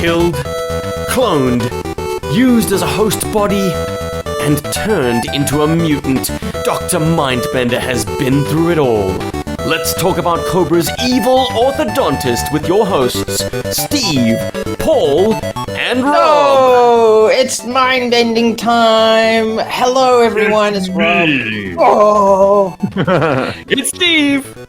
killed, cloned, used as a host body, and turned into a mutant. Dr. Mindbender has been through it all. Let's talk about Cobra's evil orthodontist with your hosts, Steve, Paul, and Rob. Oh, it's mind-bending time. Hello, everyone. It's Rob. Oh, It's Steve.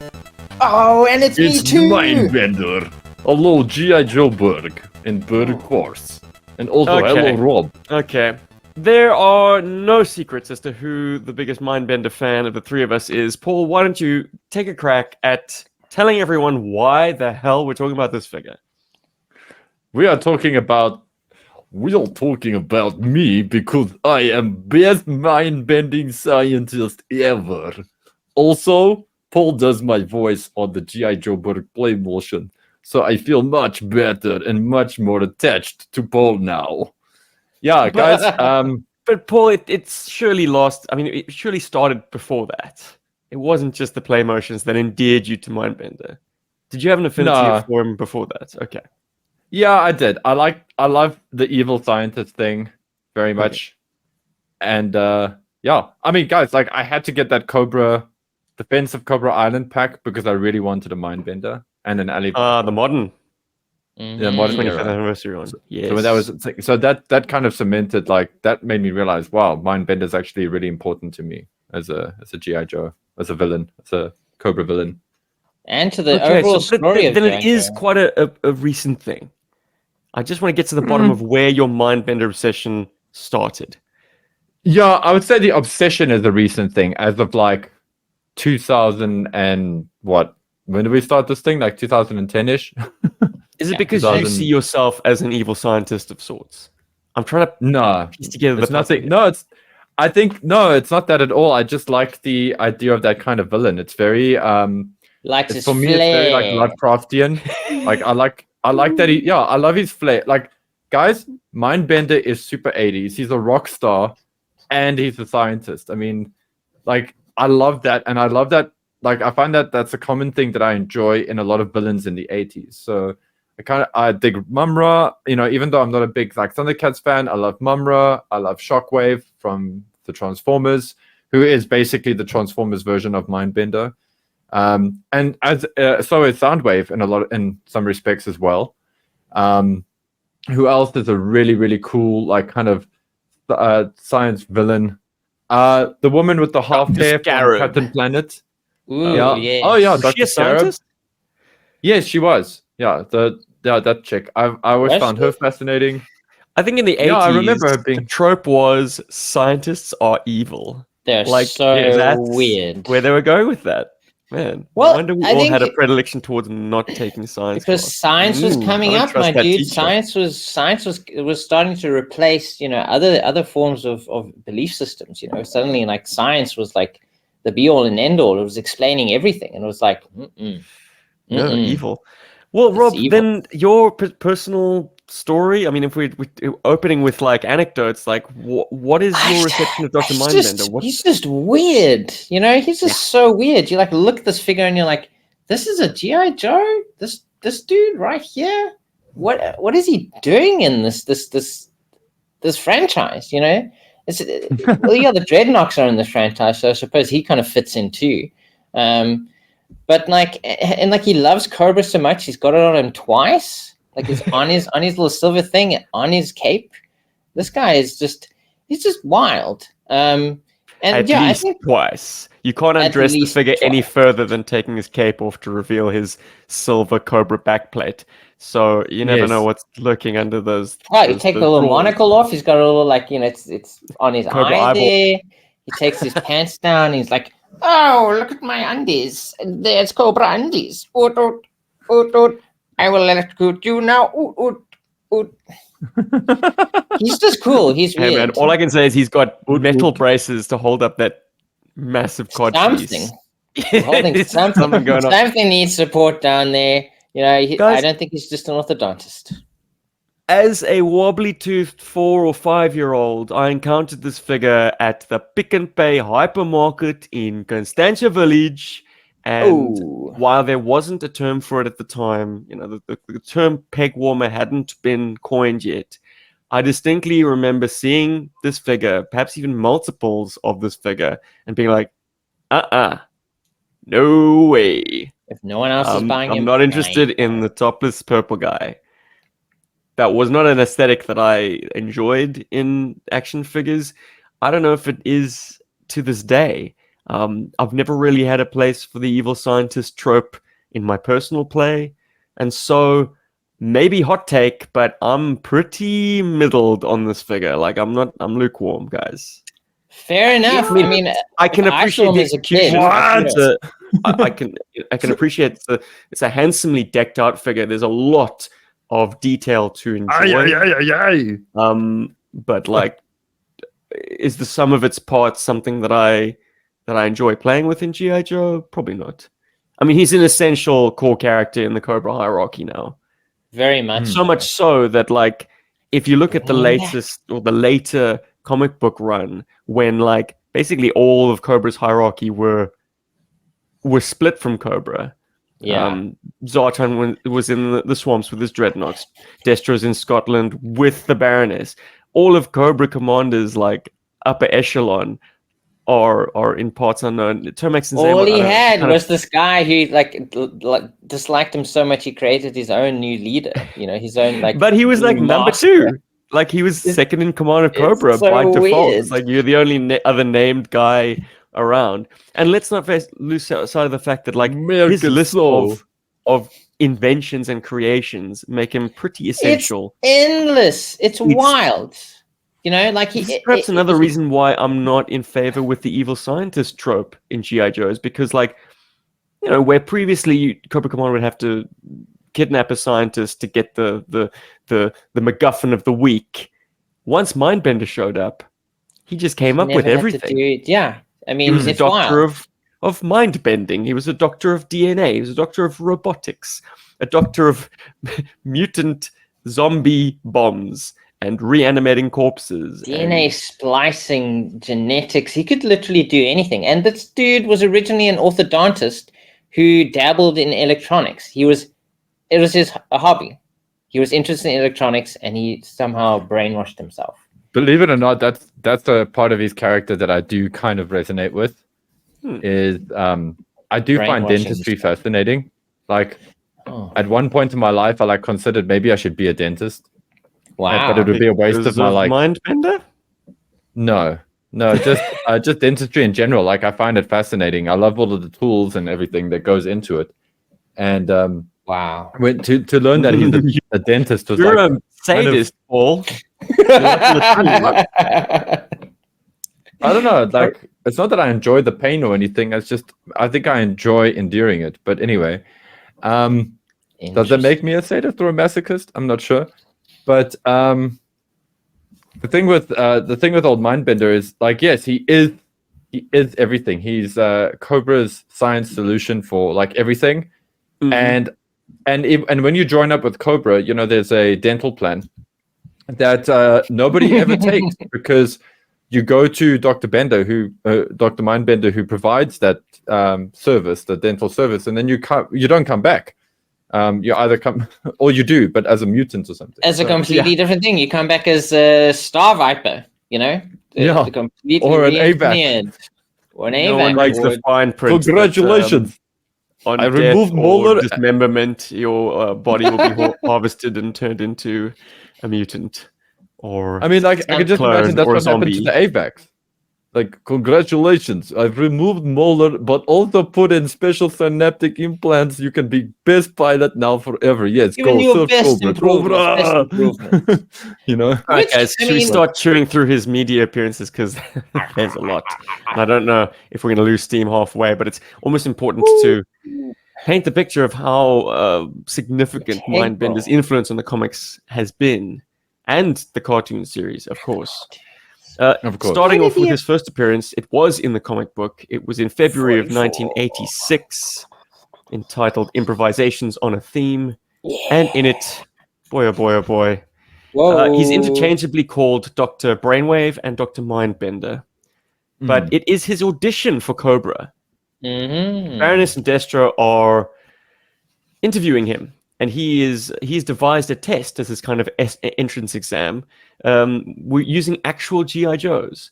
oh, and it's me too. Mindbender. Hello, GI Joburg and Berg Course. And also, Okay. hello, Rob. Okay. There are no secrets as to who the biggest Mindbender fan of the three of us is. Paul, why don't you take a crack at telling everyone why the hell we're talking about this figure? We are talking about me because I am best mind-bending scientist ever. Also, Paul does my voice on the GI Joburg play motion, so I feel much better and much more attached to Paul now. Yeah, guys. But Paul, it's surely lost. I mean, it surely started before that. It wasn't just the play motions that endeared you to Mindbender. Did you have an affinity for him before that? Okay. Yeah, I did. I love the evil scientist thing very much. And yeah, I mean, guys, like I had to get that Defense of Cobra Island pack because I really wanted a Mindbender and an Ali. The modern. Yeah, modern 25th era. anniversary one. Yes. So that kind of cemented, like, that made me realize, wow, Mindbender is actually really important to me as a GI Joe, as a villain, as a Cobra villain. And to the overall story of then it G.I. is Joe. quite a recent thing. I just want to get to the bottom of where your Mindbender obsession started. Yeah, I would say the obsession is a recent thing, as of like 2000 and what? When did we start this thing? Like 2010-ish? Is it because you see yourself as an evil scientist of sorts? I'm trying to piece together the nothing. No, it's not that at all. I just like the idea of that kind of villain. It's very Likes for me, it's very like Lovecraftian. Like I like that I love his flair. Like, guys, Mindbender is super 80s. He's a rock star and he's a scientist. I mean, like, I love that, and I love that. Like, I find that that's a common thing that I enjoy in a lot of villains in the 80s. So I dig Mumra, even though I'm not a big like Thundercats fan. I love Mumra. I love Shockwave from the Transformers, who is basically the Transformers version of Mindbender. And as so is Soundwave in some respects as well. Who else is a really, really cool, like, kind of science villain? The woman with the half hair from Captain Planet. Ooh, yeah. yes. Oh yeah, Was she a Dr. Scarab. scientist? Yes, she was. Yeah, that chick. I always found her fascinating. I think in the 80s, Yeah, I remember her being. the trope was scientists are evil. They're Like, so that's weird. Where they were going with that. Man, Well, I wonder we I all think had a predilection towards not taking science. because class. science was coming I don't up, trust my that dude. teacher. Science was starting to replace, other forms of belief systems. Suddenly, like, science was like the be all and end all. It was explaining everything, and it was like, No, evil. Well, Rob, evil. then your personal story. I mean, if we're opening with like anecdotes, like what is your reception of Dr. Mindbender? He's just weird, He's just so weird. You like look at this figure and you're like, this is a GI Joe. This dude right here. What is he doing in this franchise? Well, yeah, the Dreadnoks are in this franchise, so I suppose he kind of fits in too. But like he loves Cobra so much, he's got it on him twice. Like, it's on his little silver thing, on his cape. This guy is he's just wild. And at yeah, least I think twice. You can't undress the figure any further than taking his cape off to reveal his silver Cobra backplate. So you never know what's lurking under those. Right, you take the little monocle off. He's got a little, like, it's on his Cobra eye eyeball. there. He takes his pants down. He's like, oh, look at my undies. There's Cobra undies. Oot, oot, oot, oot. I will electrocute you now. Oot, oot, oot. He's just cool. He's weird. Hey man, all I can say is he's got metal braces to hold up that massive codpiece. Something. Holding something going on. Something needs support down there. Guys, I don't think he's just an orthodontist. As a wobbly-toothed 4 or 5-year-old, I encountered this figure at the Pick n Pay hypermarket in Constantia Village, And Oh, while there wasn't a term for it at the time, the term peg warmer hadn't been coined yet. I distinctly remember seeing this figure, perhaps even multiples of this figure, and being like, no way. if no one else is buying I'm him, not I interested in the topless purple guy. That was not an aesthetic that I enjoyed in action figures. I don't know if it is to this day. I've never really had a place for the evil scientist trope in my personal play. And so, maybe hot take, but I'm pretty middled on this figure. Like, I'm lukewarm, guys. Fair enough. I mean, I mean, I can if I appreciate saw him the as a kid, execution. I can appreciate it's a handsomely decked out figure. There's a lot of detail to enjoy. But like, is the sum of its parts something that I enjoy playing with in GI Joe? Probably not. I mean, he's an essential core character in the Cobra hierarchy now. very much. So much so that, like, if you look at the latest or the later comic book run, when like basically all of Cobra's hierarchy were split from Cobra. Yeah. Zartan was in the swamps with his dreadnoughts. Destro's in Scotland with the Baroness. All of Cobra Commander's like upper echelon are in parts unknown. Termax and All Zaymot, he I don't know, had kind of- was this guy who like disliked him so much he created his own new leader. You know, his own like. But he was like new number master. 2. Like he was It's- second in command of it's Cobra so by default. weird. It's like you're the only other named guy around. And let's not lose sight of the fact that like his list of inventions and creations make him pretty essential. It's endless. It's wild. You know, like This is perhaps another reason why I'm not in favor with the evil scientist trope in GI Joes, because like, you know, where previously Cobra Commander would have to kidnap a scientist to get the MacGuffin of the week. Once Mindbender showed up, he just came up with everything. Yeah, I mean, He was a it's doctor wild. of mind bending. He was a doctor of DNA. He was a doctor of robotics. A doctor of mutant zombie bombs and reanimating corpses. DNA splicing, genetics. He could literally do anything. And this dude was originally an orthodontist who dabbled in electronics. It was his a hobby. He was interested in electronics, and he somehow brainwashed himself. Believe it or not, that's a part of his character that I do kind of resonate with. Is I do find Brainwashing dentistry stuff. fascinating. Like at one point in my life, I like considered maybe I should be a dentist. Wow. But it would be a waste of my like. Mindbender? No, just dentistry in general. Like I find it fascinating. I love all of the tools and everything that goes into it. And Wow. to learn that he's a dentist was You're like a sadist, Paul. I don't know. Like it's not that I enjoy the pain or anything. It's just I think I enjoy enduring it. But anyway, does that make me a sadist or a masochist? I'm not sure. But the thing with old Mindbender is like, yes, he is everything. He's Cobra's science solution for like everything. And when you join up with Cobra, you know there's a dental plan that nobody ever takes, because you go to Dr. Bender, Dr. Mindbender, who provides that service, the dental service, and then you don't come back. You either come, or you do, but as a mutant or something. As a completely different thing. You come back as a Star Viper, you know? Or an AVAC. Or an No one AVAC. likes the fine print. Congratulations! On I death removed or molar- dismemberment, your body will be harvested and turned into a mutant. Or I mean, like, I can just clone imagine that's or what happened to zombie. the AVACs. Like, congratulations, I've removed molar, but also put in special synaptic implants. You can be best pilot now forever. Yes, Giving go, you Surf best Cobra, improvement, best Cobra. improvement. You know? All right, guys, I should we mean- start chewing through his media appearances? Because there's a lot. And I don't know if we're going to lose steam halfway, but it's almost important to paint the picture of how significant Integral. Mindbender's influence on the comics has been, and the cartoon series, of course. Of course. Starting off with his first appearance, it was in the comic book. It was in February of 44. 1986, entitled Improvisations on a Theme. And in it, boy, oh boy, oh boy, Whoa. he's interchangeably called Dr. Brainwave and Dr. Mindbender. But it is his audition for Cobra. Baroness and Destro are interviewing him, and he's devised a test as his kind of entrance exam. We're using actual GI Joes.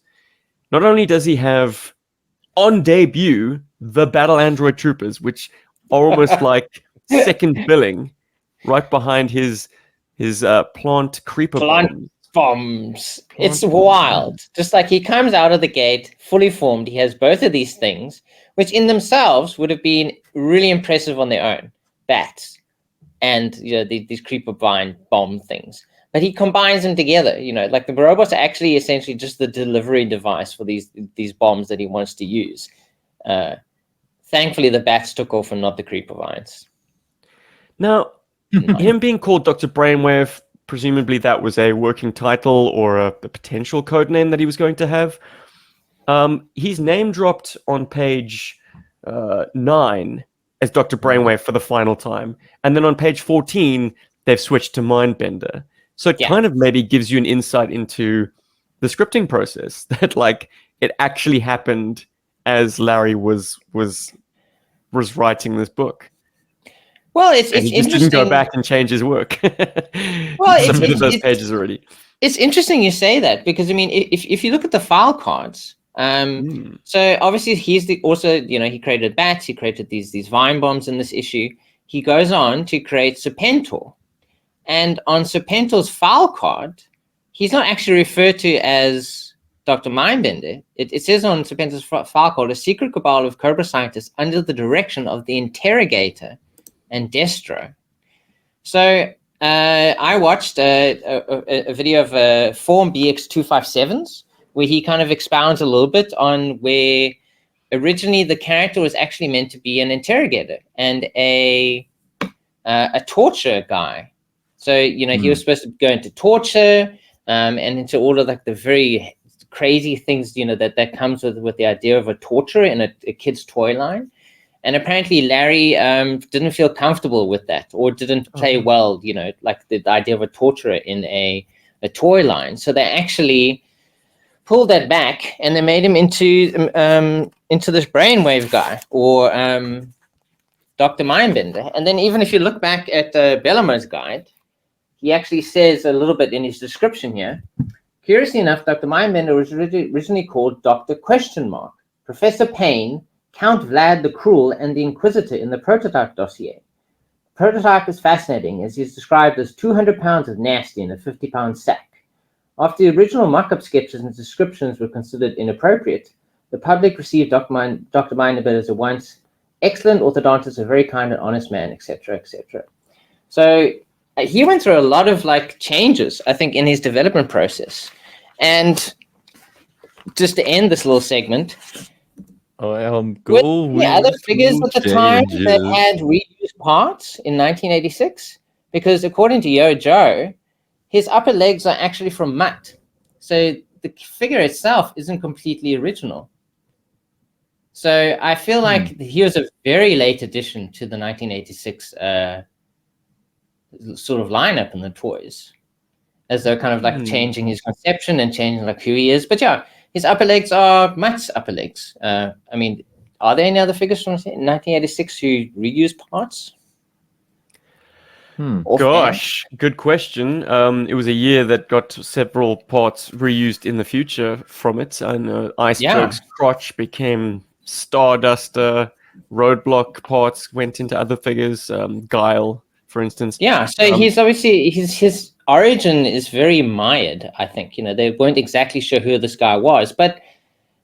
Not only does he have on debut the Battle Android Troopers, which are almost like second billing, right behind his plant creeper bombs. It's wild. Just like he comes out of the gate fully formed. He has both of these things, which in themselves would have been really impressive on their own. Bats and these creeper vine bomb things. But he combines them together. Like the robots are actually essentially just the delivery device for these bombs that he wants to use. Thankfully, the bats took off and not the creeper vines. Now, him being called Dr. Brainwave, presumably that was a working title or a potential code name that he was going to have. He's name dropped on page 9 as Dr. Brainwave for the final time. And then on page 14, they've switched to Mindbender. So it kind of maybe gives you an insight into the scripting process, that like it actually happened as Larry was writing this book. Well, it's he just didn't go back and change his work. Well, submitted those pages already. It's interesting you say that, because I mean, if you look at the file cards, so obviously he created bats, he created these vine bombs in this issue. He goes on to create Serpentor, and on Serpentor's file card, he's not actually referred to as Dr. Mindbender. It says on Serpentor's file card, a secret cabal of Cobra scientists under the direction of the Interrogator and Destro. So I watched a video of Form BX257s, where he kind of expounds a little bit on where originally the character was actually meant to be an interrogator and a torture guy. So, he was supposed to go into torture and into all of like the very crazy things, that comes with the idea of a torturer in a kid's toy line. And apparently Larry didn't feel comfortable with that, or didn't play well, like the idea of a torturer in a toy line. So they actually pulled that back and they made him into this brainwave guy, or Dr. Mindbender. And then even if you look back at Bellamo's guide, he actually says a little bit in his description here. Curiously enough, Dr. Mindbender was originally called Dr. ? Professor Payne, Count Vlad the Cruel, and the Inquisitor in the prototype dossier. The prototype is fascinating, as he's described as 200 pounds of nasty in a 50-pound sack. After the original mock-up sketches and descriptions were considered inappropriate, the public received Dr. Mindbender as a once excellent orthodontist, a very kind and honest man, etc., etc. So he went through a lot of changes, I think, in his development process. And just to end this little segment, the other figures at the time that had reused parts in 1986, because according to Yo Joe, his upper legs are actually from mutt. So the figure itself isn't completely original. So I feel like he was a very late addition to the 1986 sort of lineup in the toys, as they're kind of changing his conception and changing who he is. But yeah, his upper legs are Mutt's upper legs. I mean, are there any other figures from 1986 who reuse parts? Gosh, good question. It was a year that got several parts reused in the future from it. And Iceberg's crotch became Starduster. Roadblock parts went into other figures. Guile, for instance. Yeah, so he's obviously his origin is very mired, I think. They weren't exactly sure who this guy was, but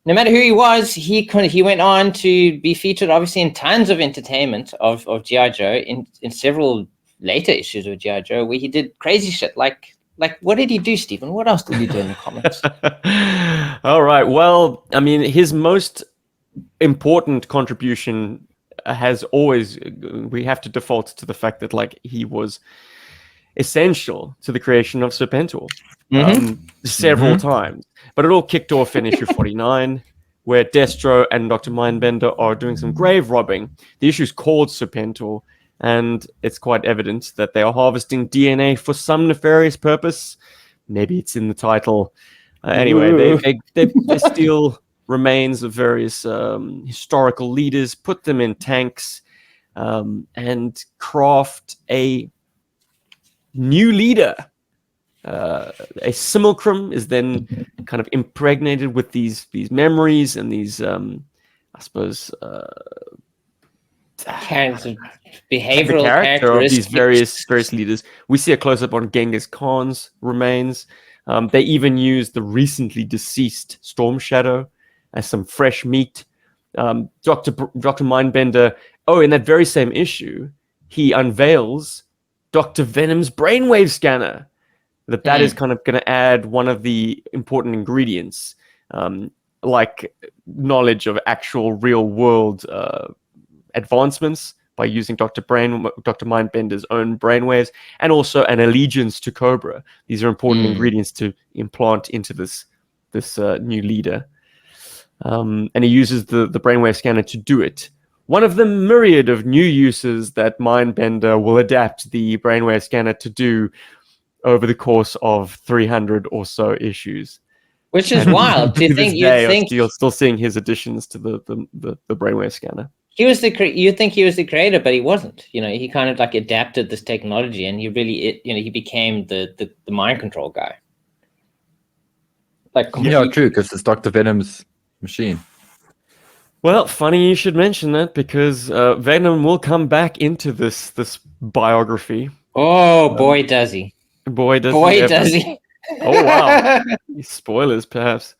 no matter who he was, he went on to be featured obviously in tons of entertainment of GI Joe, in several later issues of GI Joe, where he did crazy shit. Like what did he do, Stephen? What else did he do in the comics? All right. Well, I mean, his most important contribution has always, we have to default to the fact that he was essential to the creation of Serpentor several times. But it all kicked off in issue 49, where Destro and Dr. Mindbender are doing some grave robbing. The issue is called Serpentor, and it's quite evident that they are harvesting DNA for some nefarious purpose. Maybe it's in the title. Anyway, they steal remains of various historical leaders, put them in tanks, and craft a new leader. A simulacrum is then kind of impregnated with these memories and these, I suppose, Behavioral the character of these characteristics. various leaders. We see a close up on Genghis Khan's remains. They even use the recently deceased Storm Shadow as some fresh meat. Dr. Mindbender, in that very same issue, he unveils Dr. Venom's brainwave scanner. That is kind of going to add one of the important ingredients, like knowledge of actual real world advancements by using Dr. Mindbender's own brainwaves, and also an allegiance to Cobra. These are important ingredients to implant into this new leader. And he uses the brainwave scanner to do it. One of the myriad of new uses that Mindbender will adapt the brainwave scanner to do over the course of 300 or so issues. Which is wild. Do you think you're still seeing his additions to the brainwave scanner? You think he was the creator, but he wasn't. He kind of like adapted this technology, and he became the mind control guy. Like true, because it's Dr. Venom's machine. Well, funny you should mention that, because Venom will come back into this biography. Oh boy, does he! Boy, does he! Oh wow! Spoilers, perhaps.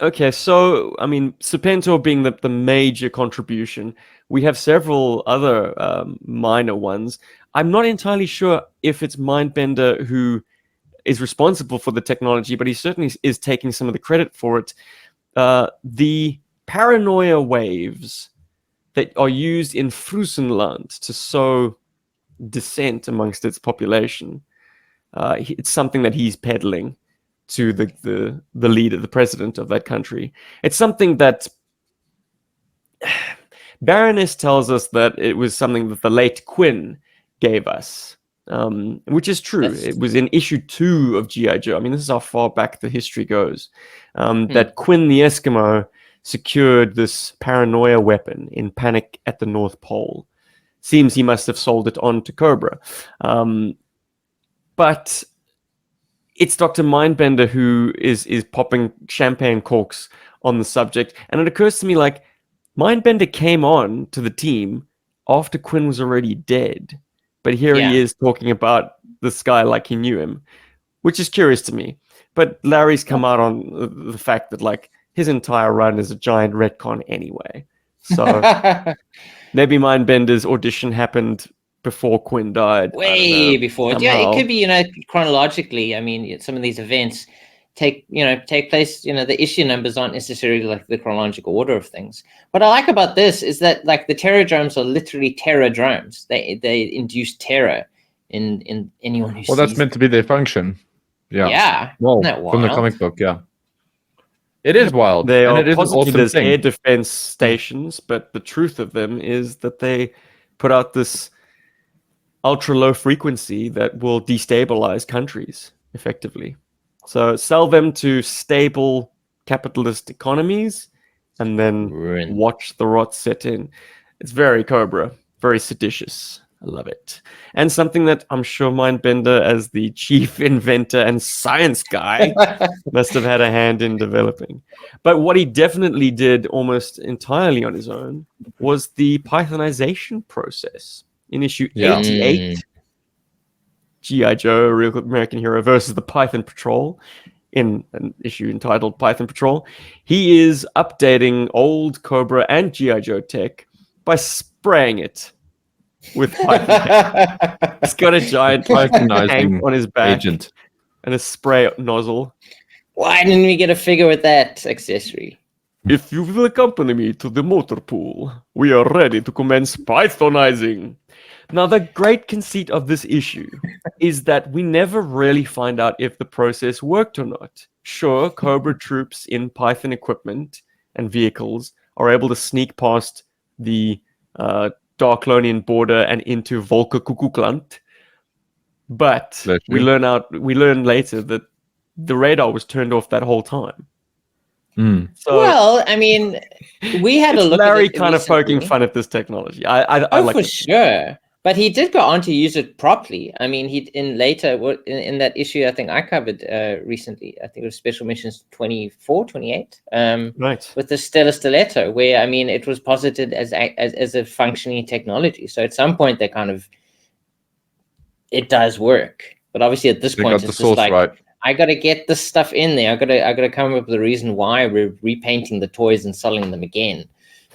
Okay, so I mean, Serpentor being the major contribution, we have several other minor ones. I'm not entirely sure if it's Mindbender who is responsible for the technology, but he certainly is taking some of the credit for it. The paranoia waves that are used in Frusenland to sow dissent amongst its population, it's something that he's peddling to the leader, the president of that country. It's something that Baroness tells us that it was something that the late Quinn gave us, which is true. It was in issue 2 of GI Joe. I mean, this is how far back the history goes. That Quinn the Eskimo secured this paranoia weapon in Panic at the North Pole. Seems he must have sold it on to Cobra. But it's Dr. Mindbender who is popping champagne corks on the subject. And it occurs to me, like, Mindbender came on to the team after Quinn was already dead. But here he is talking about this guy like he knew him, which is curious to me. But Larry's come out on the fact that, like, his entire run is a giant retcon anyway. So maybe Mindbender's audition happened before Quinn died. Way before. Somehow. Yeah, it could be, chronologically. I mean, some of these events take place, the issue numbers aren't necessarily like the chronological order of things. What I like about this is that, like, the terror drones are literally terror drones. They induce terror in anyone who sees that's meant to be their function. Yeah. Yeah. Well, from the comic book, yeah. It is wild. They are and it is possibly awesome there's thing. air defense stations, but the truth of them is that they put out this ultra low frequency that will destabilize countries effectively. So sell them to stable capitalist economies and then watch the rot set in. It's very Cobra, very seditious. I love it. And something that I'm sure Mindbender, as the chief inventor and science guy, must have had a hand in developing. But what he definitely did almost entirely on his own was the Pythonization process. In issue 88, GI Joe, Real American Hero versus the Python Patrol, in an issue entitled Python Patrol, he is updating old Cobra and GI Joe tech by spraying it with Python. He's got a giant tank on his back agent and a spray nozzle. Why didn't we get a figure with that accessory? If you will accompany me to the motor pool, we are ready to commence Pythonizing. Now, the great conceit of this issue is that we never really find out if the process worked or not. Sure, Cobra troops in Python equipment and vehicles are able to sneak past the Darklonian border and into Volker Kukukland, but we learn later that the radar was turned off that whole time. So Well, I mean, we had a it's look Larry at it kind of poking recently. fun at this technology. I Oh, like for it. sure. But he did go on to use it properly. I mean, in that issue, I think I covered recently. I think it was Special Missions 24, 28, Right. with the Stellar Stiletto, where I mean, it was posited as a functioning technology. So at some point, it does work. But obviously, at this They point, got the it's just source like, right. I got to get this stuff in there. I got to come up with a reason why we're repainting the toys and selling them again.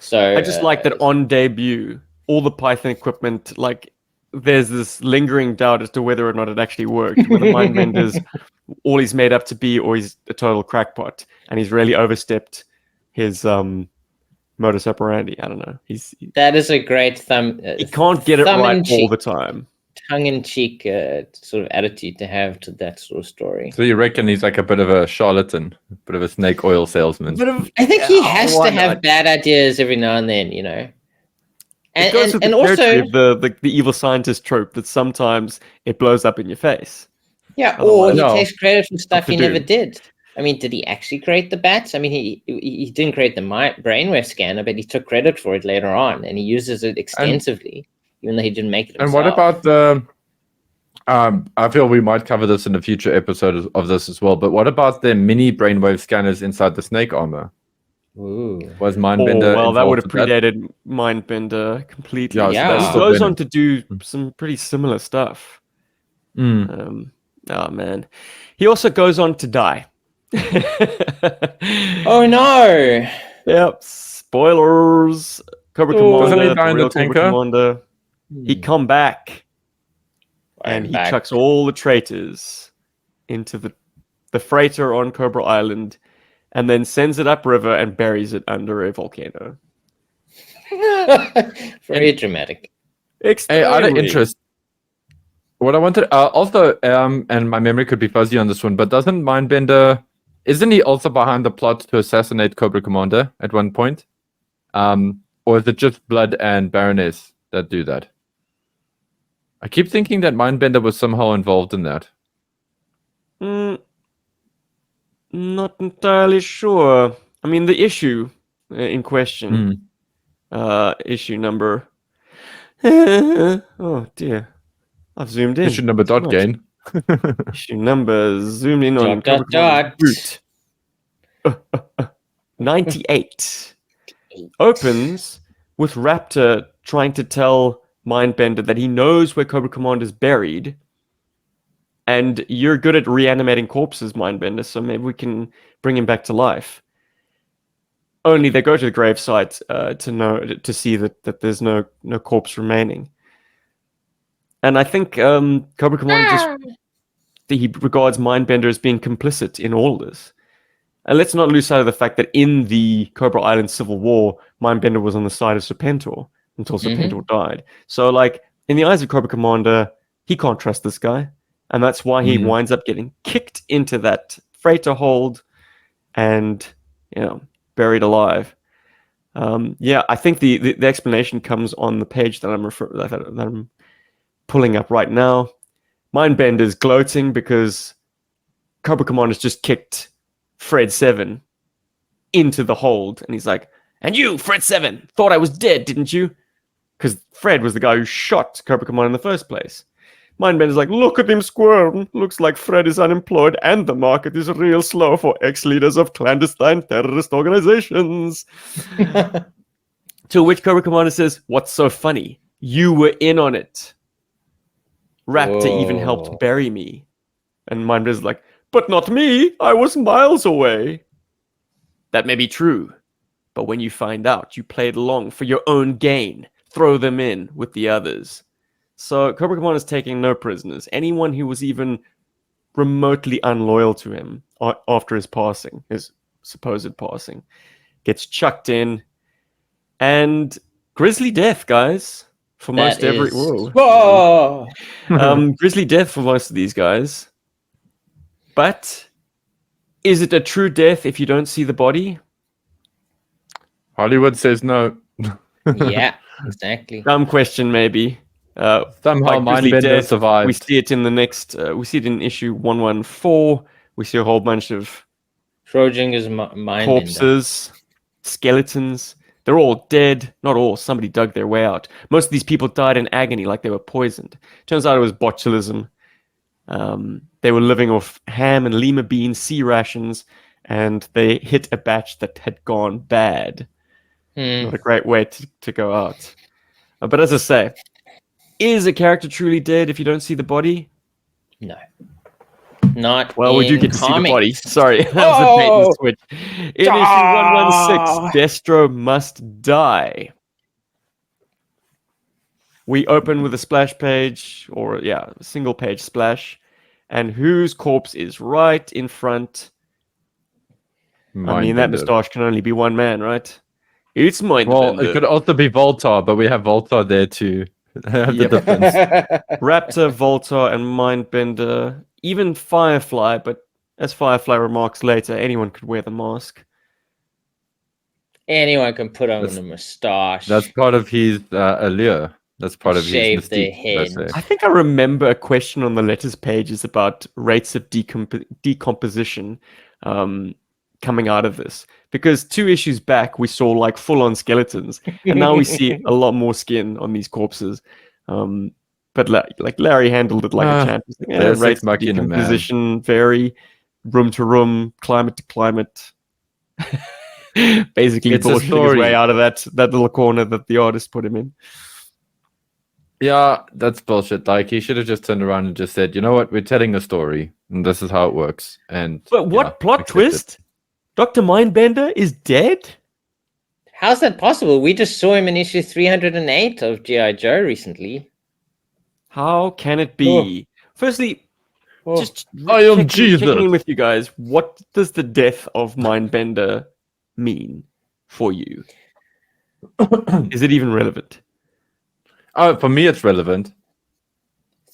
So I just like that on debut, all the Python equipment, like, there's this lingering doubt as to whether or not it actually worked, whether Mindbender's all he's made up to be or he's a total crackpot and he's really overstepped his modus operandi. I don't know. that is a great He can't get it right all thumb-in-cheek, the time. tongue-in-cheek sort of attitude to have to that sort of story. So you reckon he's like a bit of a charlatan, a bit of a snake oil salesman? I think he has why to have not? bad ideas every now and then, you know. It goes with And the territory also, of the evil scientist trope that sometimes it blows up in your face. yeah, or Otherwise- he No. takes credit for stuff Dr. he never Doom. did. I mean, did he actually create the bats? I mean, he didn't create the brainwave scanner, but he took credit for it later on, and he uses it extensively, even though he didn't make it And himself. what about the? I feel we might cover this in a future episode of this as well. But what about the mini brainwave scanners inside the snake armor? Ooh. Was Oh, Mindbender? well, that would have involved with predated Mindbender completely. Yeah, so But that he still goes been- on to do some pretty similar stuff. Mm. Oh, man. He also goes on to die. Oh no! Yep, spoilers. Cobra Oh. Commander, Doesn't he the die in the real Cobra tanker? Commander, he come back and I'm he back. chucks all the traitors into the freighter on Cobra Island and then sends it upriver and buries it under a volcano. Very dramatic. Hey, out of Extremely. interest, what I wanted also, and my memory could be fuzzy on this one, but doesn't Mindbender, isn't he also behind the plot to assassinate Cobra Commander at one point? Or is it just Blood and Baroness that do that? I keep thinking that Mindbender was somehow involved in that. Not entirely sure. I mean, the issue in question, issue number. Oh dear, I've zoomed in. Issue number Too dot much. gain. Issue number zoomed in on Dot, Cobra dot, Commander Root. 98 opens with Raptor trying to tell Mindbender that he knows where Cobra Commander's buried, and you're good at reanimating corpses, Mindbender, so maybe we can bring him back to life. Only they go to the gravesite to see that there's no corpse remaining. And I think Cobra Commander he regards Mindbender as being complicit in all this. And let's not lose sight of the fact that in the Cobra Island Civil War, Mindbender was on the side of Serpentor until Serpentor died. So, like, in the eyes of Cobra Commander, he can't trust this guy. And that's why he winds up getting kicked into that freighter hold and, buried alive. I think the explanation comes on the page that I'm pulling up right now. Mindbender's gloating because Cobra Commander's just kicked Fred 7 into the hold, and he's like, "And you, Fred 7, thought I was dead, didn't you?" Because Fred was the guy who shot Cobra Commander in the first place. Mindbender's like, "Look at him squirm. Looks like Fred is unemployed and the market is real slow for ex-leaders of clandestine terrorist organizations." To which Cobra Commander says, "What's so funny? You were in on it. Raptor even helped Whoa. bury me." And Mindbender's like, "But not me. I was miles away." That may be true, but when you find out, you played along for your own gain. Throw them in with the others. So Cobra Commander is taking no prisoners. Anyone who was even remotely unloyal to him after his passing, his supposed passing, gets chucked in. And grisly death, guys, for most every... Whoa! Grisly death for most of these guys. But is it a true death if you don't see the body? Hollywood says no. Yeah, exactly. Dumb question, maybe. Somehow Grisly Mindbender death, survived. we see it in the next... we see it in issue 114. We see a whole bunch of Schrodinger's mind corpses, skeletons. They're all dead. Not all. Somebody dug their way out. Most of these people died in agony, like they were poisoned. Turns out it was botulism. They were living off ham and lima beans, sea rations, and they hit a batch that had gone bad. Not a great way to go out. But as I say, is a character truly dead if you don't see the body? No. Not well, we do get to see the body. Sorry, that was a bait and switch. In issue 116, Destro must die. We open with a splash page, or a single page splash, and whose corpse is right in front? I mean, that moustache can only be one man, right? It's Mindbender. Well, it could also be Voltar, but we have Voltar there too. The difference. Raptor, Voltar, and Mindbender. Even Firefly, but as Firefly remarks later, anyone could wear the mask. Anyone can put on a moustache. That's part of his allure. That's part of shave his their mystique, head. I think I remember a question on the letters pages about rates of decomposition coming out of this. Because 2 issues back, we saw like full-on skeletons. And now we see a lot more skin on these corpses. But like Larry handled it like a champ. Like, rates of decomposition vary room to room, climate to climate. Basically bullshitting his way out of that little corner that the artist put him in. Yeah, that's bullshit. Like, he should have just turned around and just said, you know what, we're telling a story, and this is how it works. But what plot twist? Dr. Mindbender is dead? How's that possible? We just saw him in issue 308 of GI Joe recently. How can it be? Firstly, just I am Jesus. Checking in with you guys, what does the death of Mindbender mean for you? Is it even relevant? Oh, for me, it's relevant.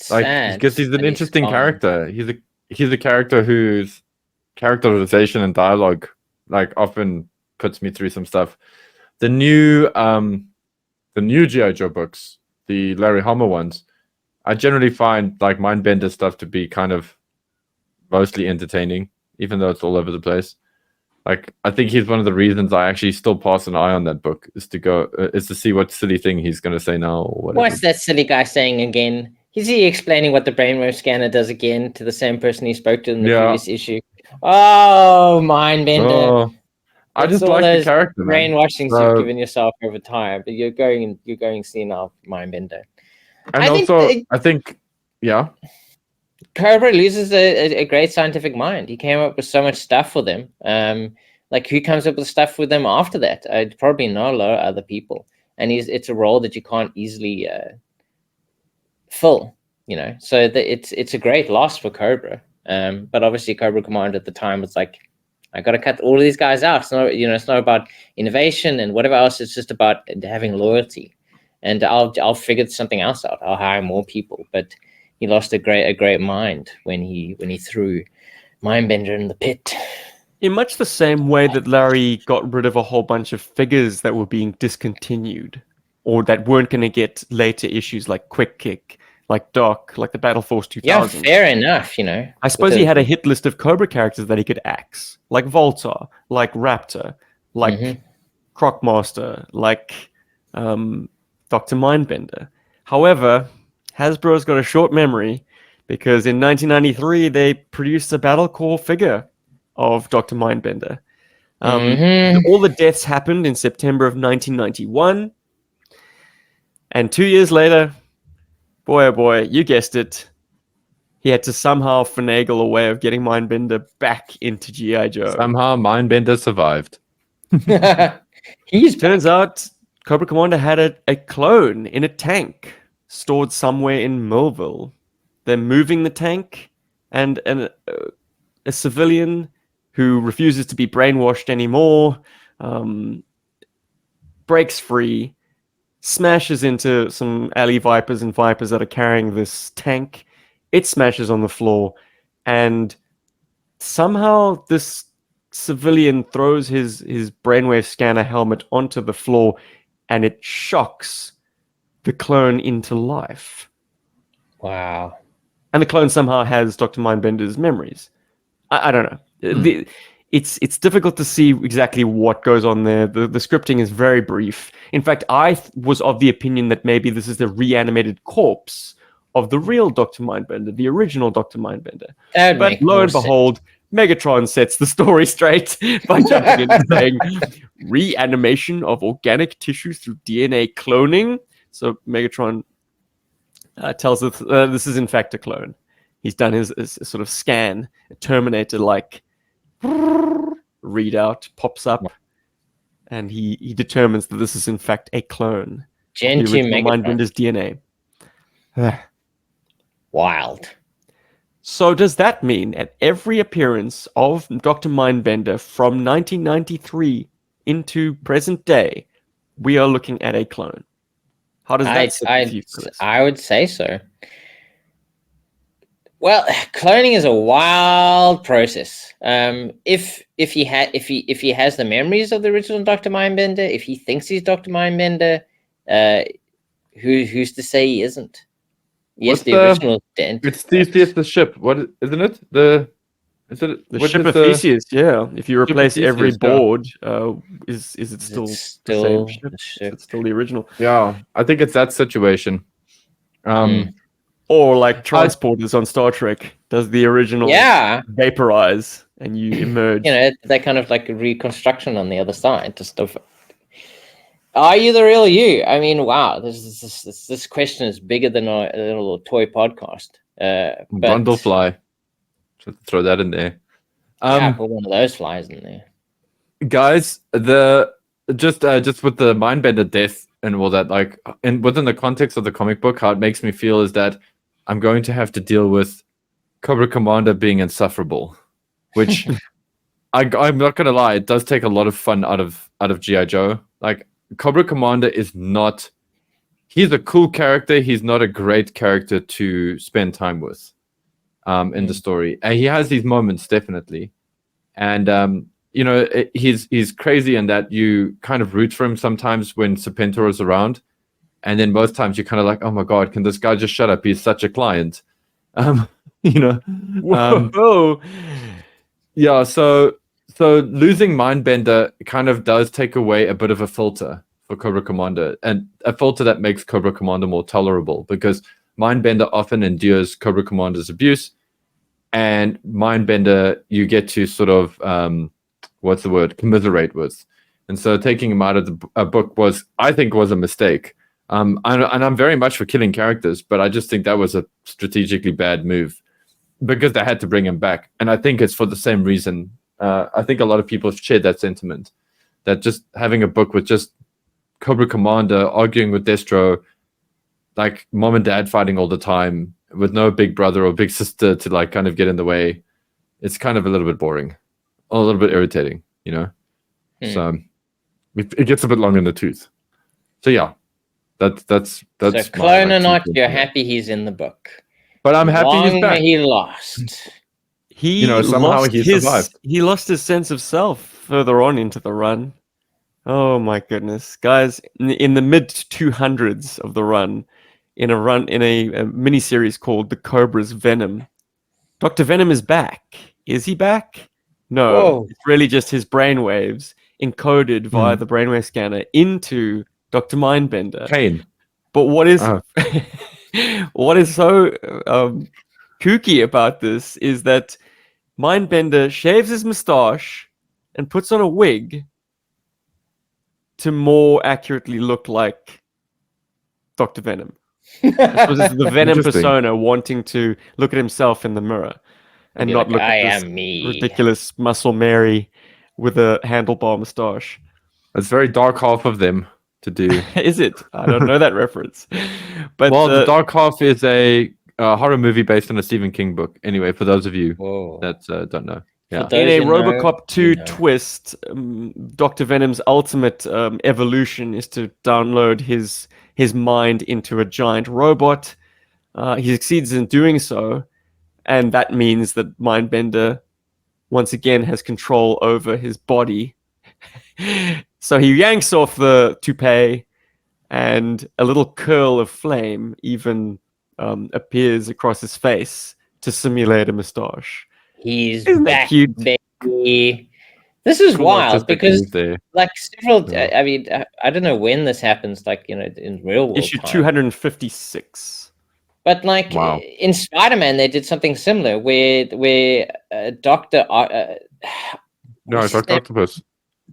Like, Sad, because he's an interesting gone. character. He's a character whose characterization and dialogue, like, often puts me through some stuff. The new GI Joe books, the Larry Hama ones, I generally find like Mindbender stuff to be kind of mostly entertaining, even though it's all over the place. Like, I think he's one of the reasons I actually still pass an eye on that book is to see what silly thing he's going to say now or whatever. What's that silly guy saying again? Is he explaining what the brainwave scanner does again to the same person he spoke to in the previous issue? Oh, Mindbender. Oh, I just like the character. Brainwashings you've given yourself over time, but you're going senile, Mindbender. And I think, Cobra loses a great scientific mind. He came up with so much stuff for them. Like, who comes up with stuff for them after that? Probably not a lot of other people. And it's a role that you can't easily fill, you know. So it's a great loss for Cobra. But obviously, Cobra Command at the time was like, I got to cut all of these guys out. It's not, it's not about innovation and whatever else. It's just about having loyalty. And I'll figure something else out. I'll hire more people. But he lost a great mind when he threw Mindbender in the pit. In much the same way that Larry got rid of a whole bunch of figures that were being discontinued, or that weren't going to get later issues, like Quick Kick, like Doc, like the Battle Force 2000. Yeah, fair enough, I suppose he had a hit list of Cobra characters that he could axe, like Voltar, like Raptor, like Crocmaster, like Dr. Mindbender. However, Hasbro's got a short memory, because in 1993 they produced a Battle Core figure of Dr. Mindbender. All the deaths happened in September of 1991, and 2 years later, boy oh boy, you guessed it, he had to somehow finagle a way of getting Mindbender back into GI Joe. Somehow Mindbender survived. Turns out Cobra Commander had a clone in a tank stored somewhere in Millville. They're moving the tank, and a civilian who refuses to be brainwashed anymore breaks free, smashes into some alley vipers and vipers that are carrying this tank. It smashes on the floor, and somehow this civilian throws his brainwave scanner helmet onto the floor, and it shocks the clone into life. Wow. And the clone somehow has Dr. Mindbender's memories. I don't know. it's difficult to see exactly what goes on there. The scripting is very brief. In fact, I was of the opinion that maybe this is the reanimated corpse of the real Dr. Mindbender, the original Dr. Mindbender. That would But make lo more and behold, Megatron sets the story straight by jumping in and saying, reanimation of organic tissue through DNA cloning. So Megatron tells us this is in fact a clone. He's done his sort of scan, a Terminator-like readout pops up, and he determines that this is in fact a clone Gen of the 2 original Megatron. Mindbender's DNA. Wild. So does that mean at every appearance of Dr. Mindbender from 1993 into present day, we are looking at a clone? How does that sit with you, Chris? I would say so. Well, cloning is a wild process. If he has the memories of the original Dr. Mindbender, if he thinks he's Dr. Mindbender, who's to say he isn't? Yes, What's the original dent. It's the ship. What isn't it? The ship of Theseus, yeah. If you replace every Theseus, yeah. board, is it still the same ship? the Is ship? it still the original? Yeah, I think it's that situation. Or like transporters on Star Trek, does the original vaporize and you emerge? You know, they kind of like a reconstruction on the other side to stuff. Are you the real you? I mean, wow, this question is bigger than a little toy podcast. But Brundlefly. Just throw that in there. put one of those flies in there. Guys, just with the Mindbender death and all that, like, and within the context of the comic book, how it makes me feel is that I'm going to have to deal with Cobra Commander being insufferable, which I'm not gonna lie, it does take a lot of fun out of GI Joe. Like, Cobra Commander is not. He's a cool character. He's not a great character to spend time with, in the story. And he has these moments definitely, and you know, he's crazy in that you kind of root for him sometimes when Serpentor is around, and then most times you're kind of like, oh my god, can this guy just shut up? He's such a client, you know. Whoa. Yeah, so losing Mindbender kind of does take away a bit of a filter for Cobra Commander, and a filter that makes Cobra Commander more tolerable, because Mindbender often endures Cobra Commander's abuse, and Mindbender you get to sort of commiserate with. And so taking him out of the book I think was a mistake. And I'm very much for killing characters, but I just think that was a strategically bad move, because they had to bring him back. And I think it's for the same reason. I think a lot of people have shared that sentiment, that just having a book with just Cobra Commander arguing with Destro, like mom and dad fighting all the time, with no big brother or big sister to like kind of get in the way, it's kind of a little bit boring, a little bit irritating, you know. So it gets a bit long in the tooth. So yeah, that's So clone or not, you're happy he's in the book. But I'm happy he's back. He lost. He survived. He lost his sense of self further on into the run. Oh my goodness, guys! In the mid 200s of the run, in a mini series called The Cobra's Venom, Dr. Venom is back. Is he back? No, Whoa. It's really just his brainwaves encoded via the brainwave scanner into Dr. Mindbender. Pain. But what is what is so kooky about this is that Mindbender shaves his mustache and puts on a wig to more accurately look like Dr. Venom. This is the Venom persona wanting to look at himself in the mirror and not look at this ridiculous muscle Mary with a handlebar mustache. It's very dark half of them to do. Is it? I don't know that reference. But the Dark Half is a horror movie based on a Stephen King book. Anyway, for those of you that don't know. Yeah. In a RoboCop 2 twist, Dr. Venom's ultimate evolution is to download his mind into a giant robot. He succeeds in doing so, and that means that Mindbender once again has control over his body. So he yanks off the toupee, and a little curl of flame even appears across his face to simulate a mustache. He's Isn't back, that cute? baby. This is Cool wild artistic because, move there. like, several. Yeah. I mean, I don't know when this happens, like, in real world Issue time. 256. But like Wow. in Spider-Man, they did something similar where Doctor No, it's like Octopus.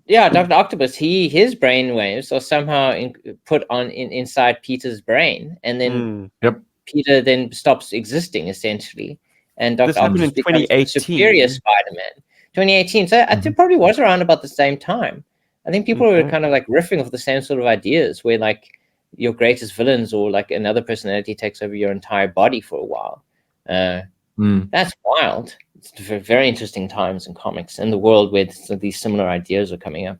Dr. Octopus, his brain waves are somehow put on inside Peter's brain, and then Yep. Peter then stops existing essentially, and This Dr. happened Octopus in becomes the superior 2018. Spider-Man. 2018. So I think it probably was around about the same time. I think people were kind of like riffing off the same sort of ideas, where like your greatest villains or like another personality takes over your entire body for a while. That's wild. It's very interesting times in comics and the world where these similar ideas are coming up.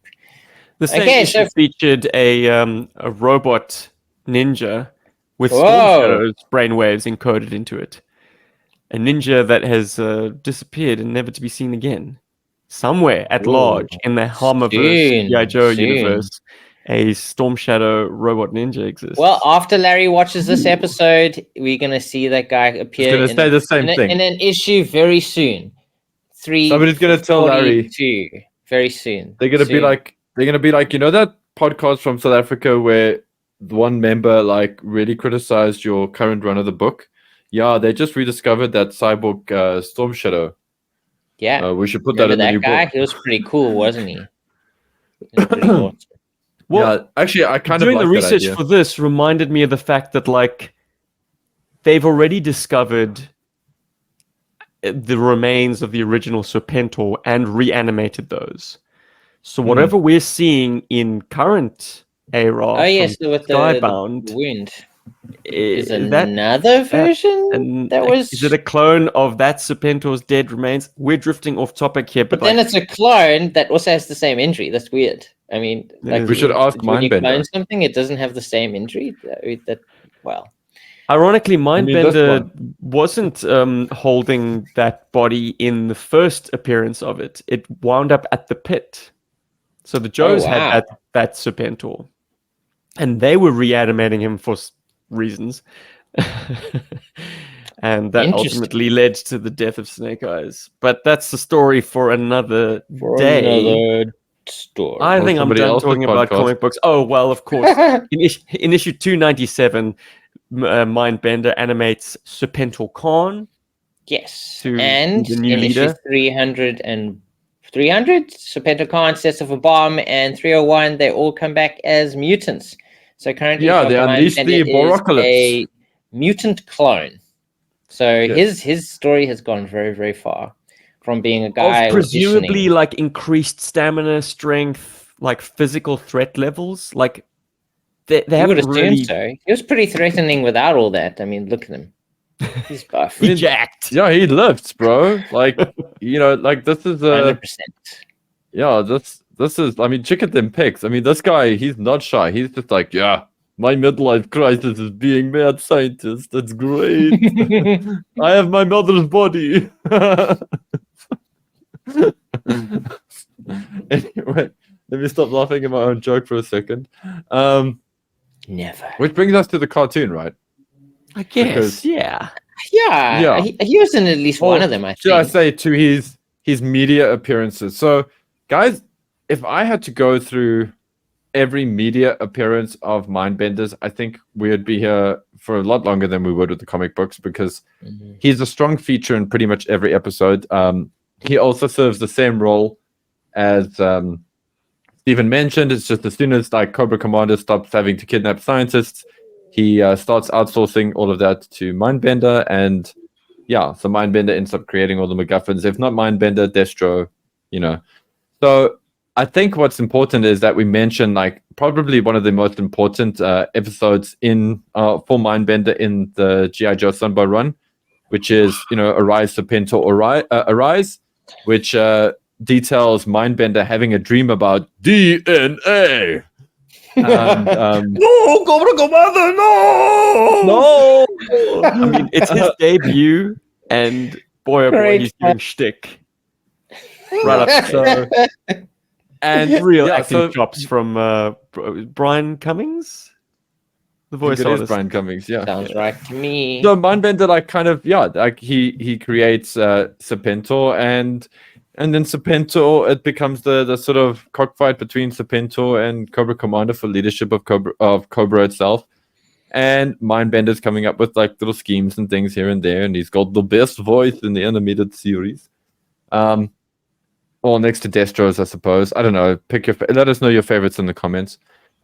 The same Okay, issue so- featured a robot ninja with Storm Whoa. Shadow's brainwaves encoded into it. A ninja that has disappeared and never to be seen again. Somewhere at large in the Harmerverse GI Joe soon. universe, a Storm Shadow robot ninja exists. Well, after Larry watches this episode, we're gonna see that guy appear It's gonna say the same thing. in an issue very soon. Somebody's gonna tell Larry 42, very soon. they're gonna be like you know that podcast from South Africa where the one member like really criticized your current run of the book? Yeah, they just rediscovered that cyborg Storm Shadow. Yeah, we should put that remember in the that new guy? book. He was pretty cool, wasn't he? He was pretty awesome. well, Yeah, actually, I kind doing of the like that research idea. for this reminded me of the fact that like they've already discovered the remains of the original Serpentor and reanimated those. So whatever we're seeing in current era Oh yes, from with the Skybound, wound. is Is that another version and that was. is it a clone of that Serpentor's dead remains? We're drifting off topic here, But but then like, it's a clone that also has the same injury. That's weird. I mean, like We should ask when you clone Mindbender. something, it doesn't have the same injury. Well, ironically, mean, this Mindbender one. wasn't holding that body in the first appearance of it. It wound up at the pit. So the Joes wow. had that Serpentor, and they were reanimating him for reasons. And that Interesting. ultimately led to the death of Snake Eyes. But that's the story for another day. another story. I Or think I'm somebody done else's talking about podcast. comic books. Oh, well, of course. In issue 297, Mindbender animates Serpentor Khan. Yes, to and the new in issue leader. 300, Serpentor Khan sets off a bomb, and 301, they all come back as mutants. So currently, Yeah, they Dr. unleash Mindbender the is Borocalypse. a mutant clone. So Yes. his story has gone very, very far from being a guy Of presumably auditioning. like increased stamina, strength, like physical threat levels. Like they You would haven't assume really so. He was pretty threatening without all that. I mean, look at him. He's buff. He jacked. Yeah, he lifts, bro. Like like this is 100%. this is. I mean, check at them pics. I mean, this guy, he's not shy. He's just like, yeah, my midlife crisis is being mad scientist. That's great. I have my mother's body. Anyway, let me stop laughing at my own joke for a second. Never. Which brings us to the cartoon, right? I guess, Because- yeah. Yeah. He was in at least one of them, I Should I think. say to his media appearances? So, guys, if I had to go through every media appearance of Mindbenders, I think we would be here for a lot longer than we would with the comic books because he's a strong feature in pretty much every episode. He also serves the same role as Stephen mentioned. It's just as soon as like Cobra Commander stops having to kidnap scientists, he starts outsourcing all of that to Mindbender, and yeah, so Mindbender ends up creating all the MacGuffins. If not Mindbender, Destro, So I think what's important is that we mention like probably one of the most important episodes in for Mindbender in the GI Joe Sunbow run, which is Arise Serpentor Arise, which details Mindbender having a dream about DNA. And, No, Cobra Commander, no! I mean, it's his debut, and boy, oh boy, Great he's giving shtick. Right up so and real yeah, acting so chops from Brian Cummings, the voice it is artist. Brian Cummings, yeah. Sounds right to me. So Mindbender, like, kind of, yeah, like he creates Serpentor, and And then Serpentor, it becomes the sort of cockfight between Serpentor and Cobra Commander for leadership of Cobra itself. And Mindbender's coming up with like little schemes and things here and there, and he's got the best voice in the animated series. Or next to Destro's, I suppose. I don't know. Let us know your favorites in the comments.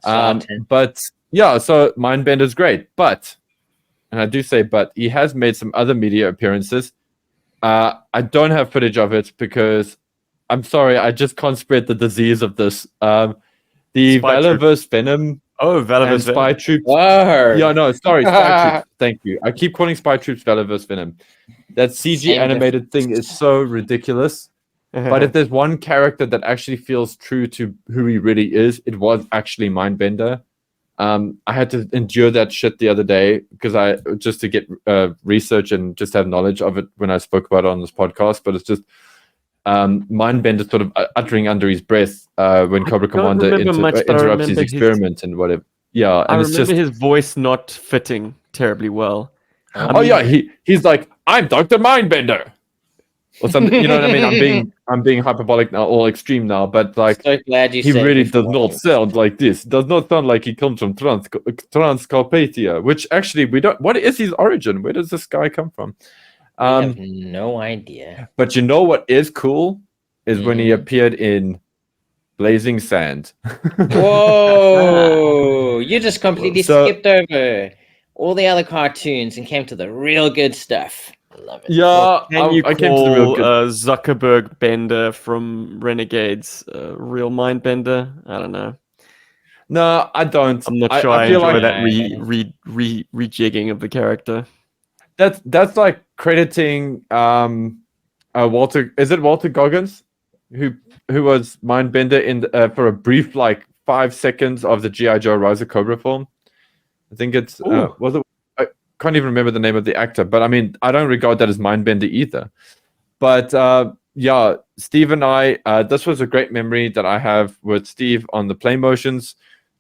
But yeah, so Mindbender's great, and I do say but, he has made some other media appearances. I don't have footage of it because I'm sorry, I just can't spread the disease of this. The Valorverse Venom. Oh, Valorverse Spy Venom. Troops. Word. Yeah, no, sorry, Spy Troops. Thank you. I keep calling Spy Troops Valorverse Venom. That CG Same animated thing is so ridiculous. But if there's one character that actually feels true to who he really is, it was actually Mindbender. I had to endure that shit the other day because just to get research and just have knowledge of it when I spoke about it on this podcast. But it's just Mindbender sort of uttering under his breath when Cobra Commander interrupts his experiment and whatever. Yeah, and I it's remember just his voice not fitting terribly well. yeah, he's like, I'm Dr. Mindbender. Or something, you know what I mean? I'm being hyperbolic now, or extreme now, but like So glad you he said really before. does not sound like this. Does not sound like he comes from Transcarpathia, which actually we don't. What is his origin? Where does this guy come from? I have no idea. But you know what is cool is when he appeared in Blazing Sand. Whoa! You just completely So- skipped over all the other cartoons and came to the real good stuff. I love it. Yeah, Can you I came to the real call good. Zuckerberg Bender from Renegades real Mindbender? I don't know. No, I don't. I'm not sure I feel enjoy like that rejigging of the character. that's like crediting Walter. Is it Walter Goggins who was Mindbender in for a brief like 5 seconds of the GI Joe Rise of Cobra film? I think it's was it. Can't even remember the name of the actor, but I mean, I don't regard that as Mindbender either. But yeah, Steve and I, this was a great memory that I have with Steve on the play motions.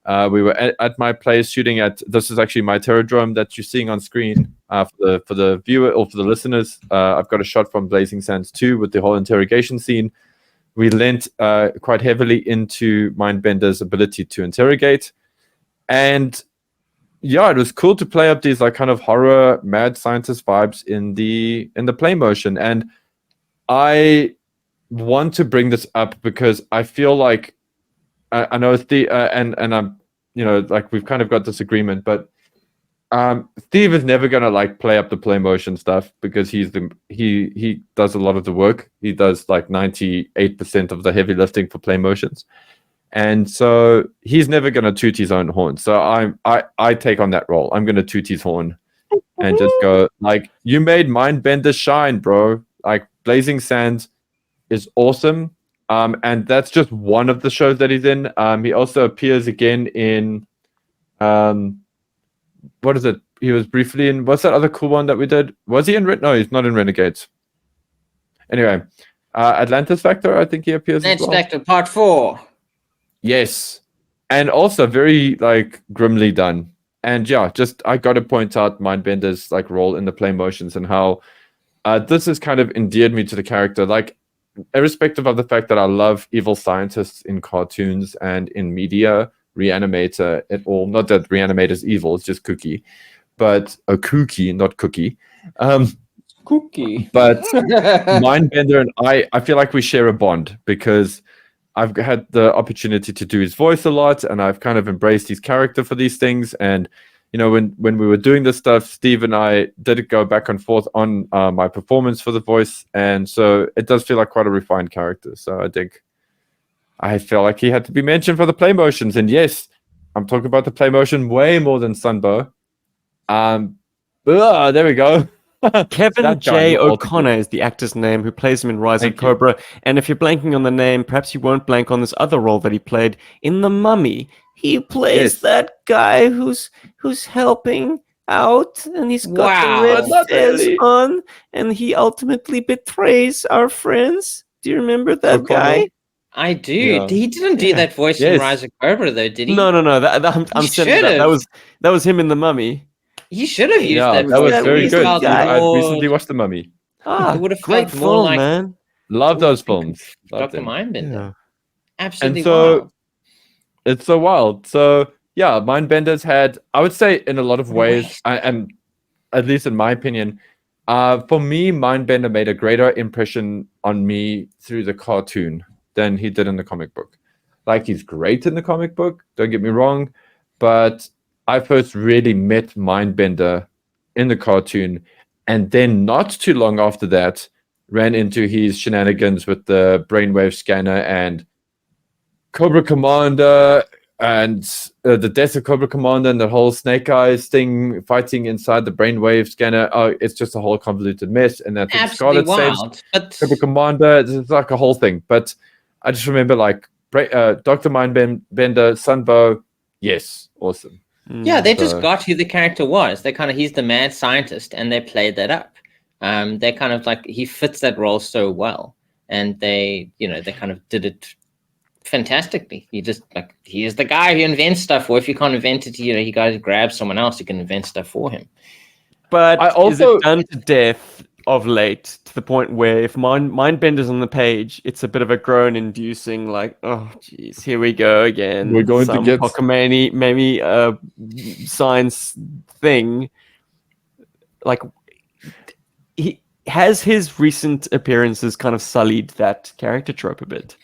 We were at my place shooting at, this is actually my Terradrome that you're seeing on screen for the viewer or for the listeners. I've got a shot from Blazing Sands 2 with the whole interrogation scene. We lent quite heavily into Mindbender's ability to interrogate. And yeah, it was cool to play up these like kind of horror mad scientist vibes in the play motion. And I want to bring this up because I feel like I know Steve and I'm, you know, like we've kind of got this agreement, but Steve is never gonna like play up the play motion stuff because he does a lot of the work. He does like 98% of the heavy lifting for play motions. And so he's never going to toot his own horn. So I take on that role. I'm going to toot his horn and just go like, you made Mindbender shine, bro. Like Blazing Sands is awesome. And that's just one of the shows that he's in. He also appears again in, what is it? He was briefly in, what's that other cool one that we did? Was he in, no, he's not in Renegades. Anyway, Atlantis Factor, I think he appears as well. Atlantis Factor Part 4. Yes. And also very like grimly done. And yeah, just I got to point out Mindbender's like role in the play motions and how this has kind of endeared me to the character. Like, irrespective of the fact that I love evil scientists in cartoons and in media, Reanimator at all. Not that Reanimator's evil, it's just Cookie. But a Cookie, not Cookie. Cookie. But Mindbender and I feel like we share a bond because I've had the opportunity to do his voice a lot, and I've kind of embraced his character for these things. And you know, when we were doing this stuff, Steve and I did go back and forth on my performance for the voice, and so it does feel like quite a refined character. So I think I felt like he had to be mentioned for the play motions. And yes, I'm talking about the play motion way more than Sunbow. There we go. Kevin J. O'Connor is the actor's name who plays him in Rise of Cobra. And if you're blanking on the name, perhaps you won't blank on this other role that he played in The Mummy. He plays that guy who's helping out, and he's got the red fez on, and he ultimately betrays our friends. Do you remember that guy? I do. Yeah. He didn't do that voice in Rise of Cobra, though, did he? No. I'm saying that was him in The Mummy. He should have used that. That was very good. I I recently watched The Mummy. It would have great felt more film, like man. Love those films. Love Dr. them. Mindbender. Yeah. Absolutely And so wild. it's so wild. So yeah, Mindbender's had, I would say, in a lot of What a ways, waste. and at least in my opinion, for me, Mindbender made a greater impression on me through the cartoon than he did in the comic book. Like, he's great in the comic book, don't get me wrong, but I first really met Mindbender in the cartoon, and then not too long after that, ran into his shenanigans with the brainwave scanner and Cobra Commander and the death of Cobra Commander and the whole Snake Eyes thing fighting inside the brainwave scanner. Oh, it's just a whole convoluted mess. And I think Absolutely Scarlet saves wild. But Cobra Commander. It's like a whole thing. But I just remember like Dr. Mindbender, Sunbow. Yes, awesome. yeah, they just So- got who the character was. They kind of, he's the mad scientist, and they played that up. They kind of like, he fits that role so well, and they kind of did it fantastically. He just like, he is the guy who invents stuff. Or if you can't invent it, he got to grab someone else who can invent stuff for him. But I is also- it done to death of late to the point where if Mindbender's on the page, it's a bit of a groan-inducing, like, oh, jeez, here we go again. We're going to Some get- cockamamie, maybe science thing. Like, has his recent appearances kind of sullied that character trope a bit?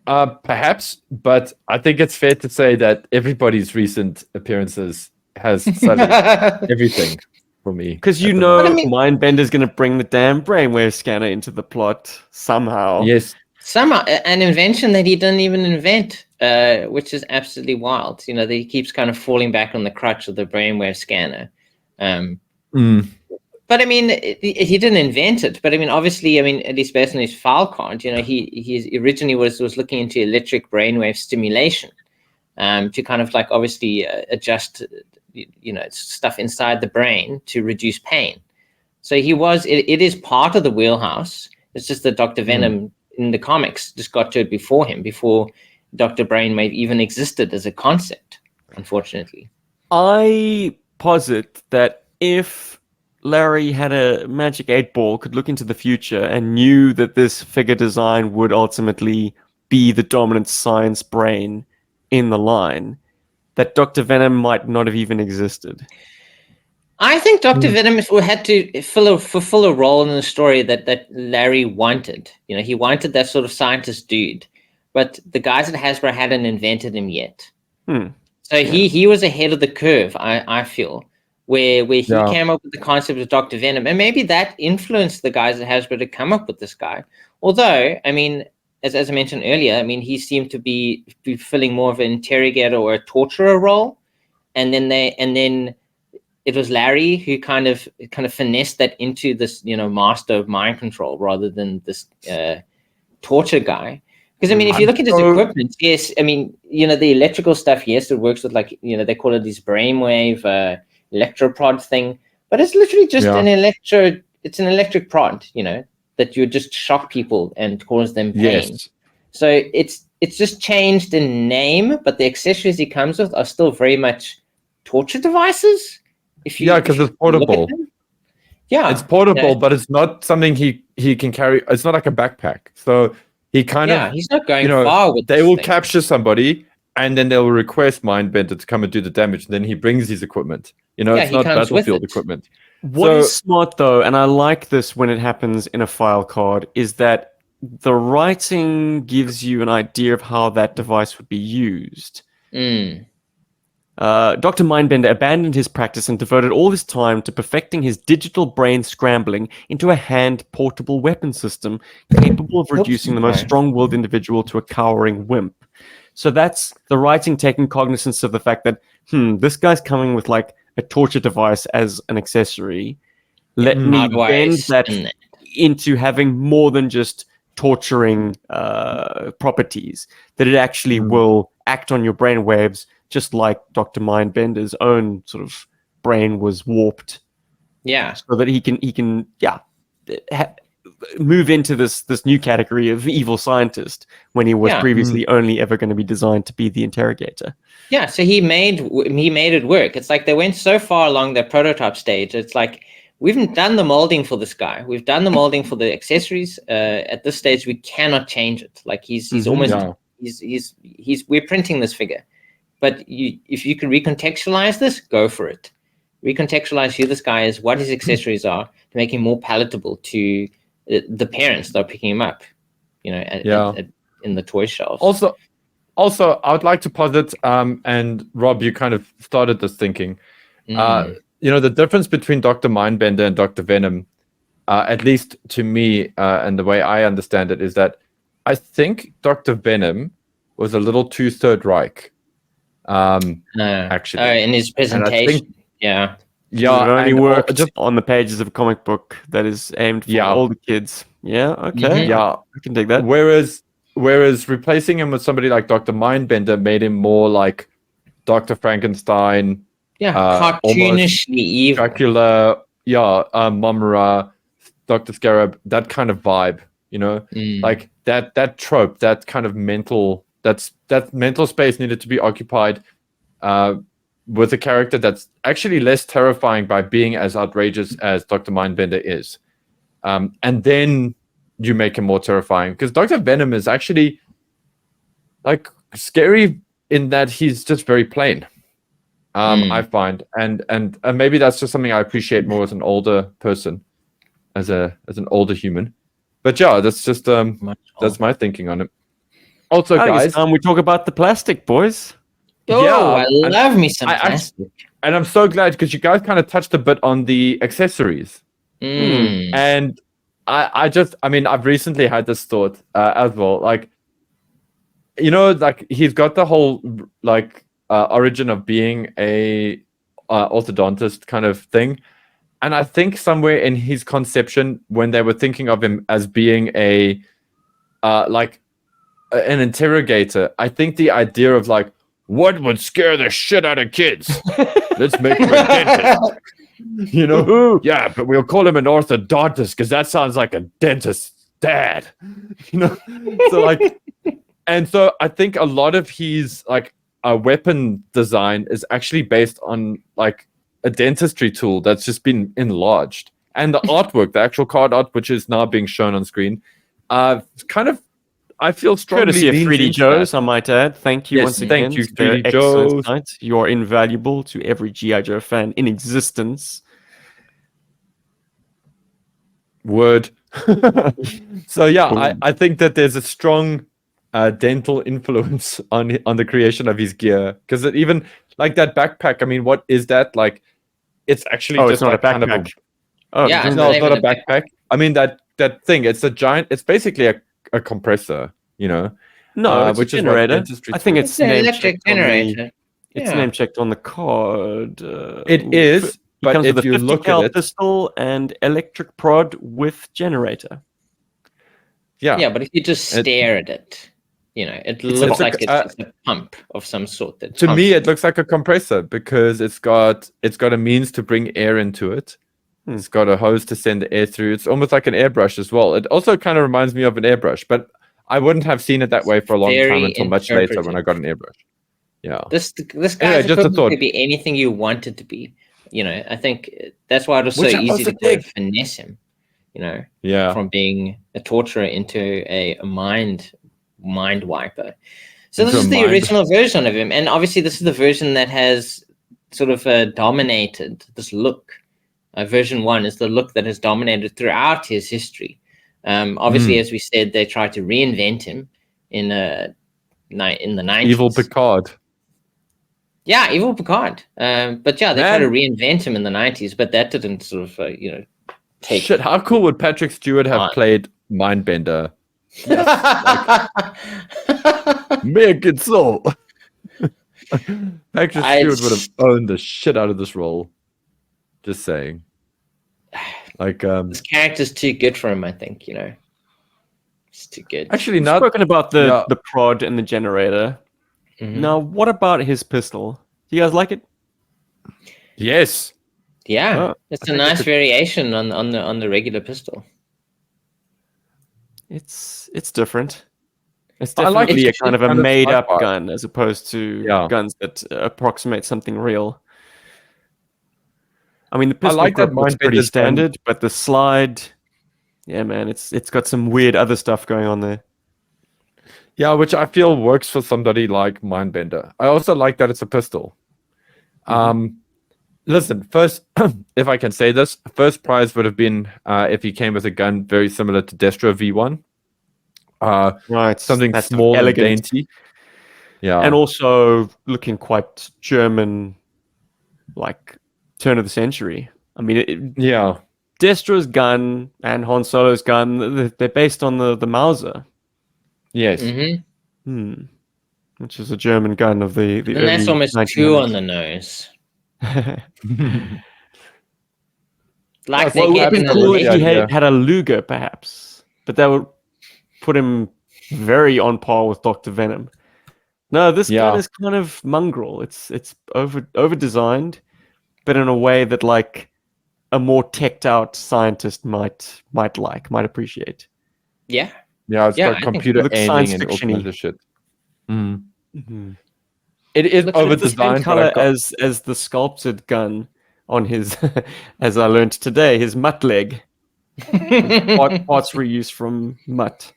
Perhaps, but I think it's fair to say that everybody's recent appearances has sullied everything for me. Because you at the know But I mean- Mindbender's going to bring the damn brainwave scanner into the plot somehow. Yes, Somehow, an invention that he didn't even invent, which is absolutely wild. That he keeps kind of falling back on the crutch of the brainwave scanner. But I mean, he didn't invent it. But I mean, obviously, at least based on his file card, he originally was looking into electric brainwave stimulation, to kind of like obviously adjust, stuff inside the brain to reduce pain. So it is part of the wheelhouse. It's just that Dr. Venom in the comics just got to it before him, before Dr. Brainwave even existed as a concept, unfortunately. I posit that if Larry had a magic 8-ball, could look into the future, and knew that this figure design would ultimately be the dominant science brain in the line, that Dr. Venom might not have even existed. I think Dr. Venom had to fulfill a role in the story that Larry wanted. He wanted that sort of scientist dude, but the guys at Hasbro hadn't invented him yet. So he was ahead of the curve, I feel, where he came up with the concept of Dr. Venom, and maybe that influenced the guys at Hasbro to come up with this guy. Although, as I mentioned earlier, he seemed to be filling more of an interrogator or a torturer role, and then it was Larry who kind of finessed that into this, master of mind control rather than this torture guy. Because if you look at his equipment, yes, the electrical stuff, yes, it works with they call it this brainwave electroprod thing, but it's literally just it's an electric prod, that you just shock people and cause them pain. yes. So it's just changed in name, but the accessories he comes with are still very much torture devices. Because it's portable. Yeah, It's portable, but it's not something he can carry. It's not like a backpack. So he kind of, he's not going far with they this will thing. capture somebody and then they'll request Mindbender to come and do the damage. And then he brings his equipment. It's he not comes with battlefield it. equipment. What is smart, though, and I like this when it happens in a file card, is that the writing gives you an idea of how that device would be used. Dr. Mindbender abandoned his practice and devoted all his time to perfecting his digital brain scrambling into a hand-portable weapon system capable of reducing the most strong-willed individual to a cowering wimp. So that's the writing taking cognizance of the fact that, this guy's coming with like a torture device as an accessory. Let me bend that into having more than just torturing properties, that it actually will act on your brain waves, just like Dr. Mindbender's own sort of brain was warped. Yeah. So that he can move into this new category of evil scientist when he was previously only ever going to be designed to be the interrogator. Yeah, so he made it work. It's like they went so far along the prototype stage. It's like we've done the molding for this guy. We've done the molding for the accessories. At this stage, we cannot change it. Like he's almost we're printing this figure. But if you can recontextualize this, go for it. Recontextualize who this guy is, what his accessories are, to make him more palatable to the parents that are picking him up. You know, in the toy shelves. Also, I would like to posit, and Rob, you kind of started this thinking. You know, the difference between Dr. Mindbender and Dr. Venom, at least to me, and the way I understand it, is that I think Dr. Venom was a little too Third Reich. Actually, in his presentation, it only worked just on the pages of a comic book that is aimed for older kids. Yeah, okay, I can dig that. Whereas replacing him with somebody like Dr. Mindbender made him more like Dr. Frankenstein. Cartoonishly evil. Dracula, Momura, Dr. Scarab, that kind of vibe, you know? Like that trope, that kind of mental space needed to be occupied with a character that's actually less terrifying by being as outrageous as Dr. Mindbender is. And then you make him more terrifying, because Dr. Venom is actually like scary in that he's just very plain. I find, and maybe that's just something I appreciate more as an older person, as an older human. But yeah, that's just that's my thinking on it. Also, guys, we talk about the plastic, boys. I love me some plastic. And I'm so glad, because you guys kind of touched a bit on the accessories. And I've recently had this thought as well. Like, you know, like he's got the whole like origin of being a orthodontist kind of thing. And I think somewhere in his conception, when they were thinking of him as being an interrogator, I think the idea of like, what would scare the shit out of kids? Let's make him a dentist. You know? Yeah, but we'll call him an orthodontist because that sounds like a dentist's dad. You know? So like, and so I think a lot of his like weapon design is actually based on like a dentistry tool that's just been enlarged. And the artwork, the actual card art, which is now being shown on screen, kind of, I feel strongly courtesy of 3D Joe's, I might add. Thank you once again. Thank you, to their 3D Joe's. excellent site. You are invaluable to every GI Joe fan in existence. Word. So yeah, I think that there's a strong dental influence on the creation of his gear, because even like that backpack. I mean, what is that like? It's actually just it's not like a backpack. kind of It's not a backpack. I mean that thing. It's a giant. It's basically a compressor. You know. No, it's which a generator. Is I think it's an name electric generator. It's name checked on the card. It is, but comes if with a you 50 look cal at it, pistol and electric prod with generator. Yeah, but if you just stare at it, you know, it looks like it's a pump of some sort. That to me, it looks like a compressor because it's got a means to bring air into it. It's got a hose to send the air through. It's almost like an airbrush as well. It also kind of reminds me of an airbrush, but I wouldn't have seen it that way for a long time until much later when I got an airbrush. Yeah. This guy's equivalent could be anything you want it to be. You know, I think that's why it was so easy to kind of finesse him. You know, from being a torturer into a mind wiper. So this is the original version of him, and obviously this is the version that has sort of dominated this look. Version 1 is the look that has dominated throughout his history. Obviously, as we said, they tried to reinvent him in the 90s. Evil Picard. Yeah, Evil Picard. But yeah, they tried to reinvent him in the 90s, but that didn't sort of, take... Shit, how cool would Patrick Stewart have played Mindbender? Make it so. Patrick Stewart would have owned the shit out of this role. Just saying. Like, this character's too good for him, I think, It's too good. Actually, not spoken about the prod and the generator. Now, what about his pistol? Do you guys like it? Yes. Yeah, it's a nice variation on the regular pistol. It's different. It's definitely a kind of a made-up gun as opposed to guns that approximate something real. I mean, the I pistol like that grip looks pretty Mindbender's done- standard, but the slide, yeah, man, it's got some weird other stuff going on there. Yeah, which I feel works for somebody like Mindbender. I also like that it's a pistol. Listen, first, if I can say this, first prize would have been if he came with a gun very similar to Destro V1. Right, Something that's small and elegant. dainty. Yeah. And also looking quite German, like turn of the century. I mean, yeah. Destro's gun and Han Solo's gun, they're based on the Mauser, Yes. which is a German gun of the And early that's almost 1900s. two on the nose. Like Well, it would have getting been a cool if leg. he Yeah. had a Luger, perhaps, but that would put him very on par with Dr. Venom. No, this Yeah. gun is kind of mongrel. It's over designed, but in a way that like a more teched out scientist might appreciate. Yeah. Yeah, it's Yeah, I got think computer it looks aiming science and all fiction-y. kinds of shit. Mm-hmm. It is Looks over like The same designed, but color I've got, as the sculpted gun on his, as I learned today, his mutt leg. Parts reused from mutt.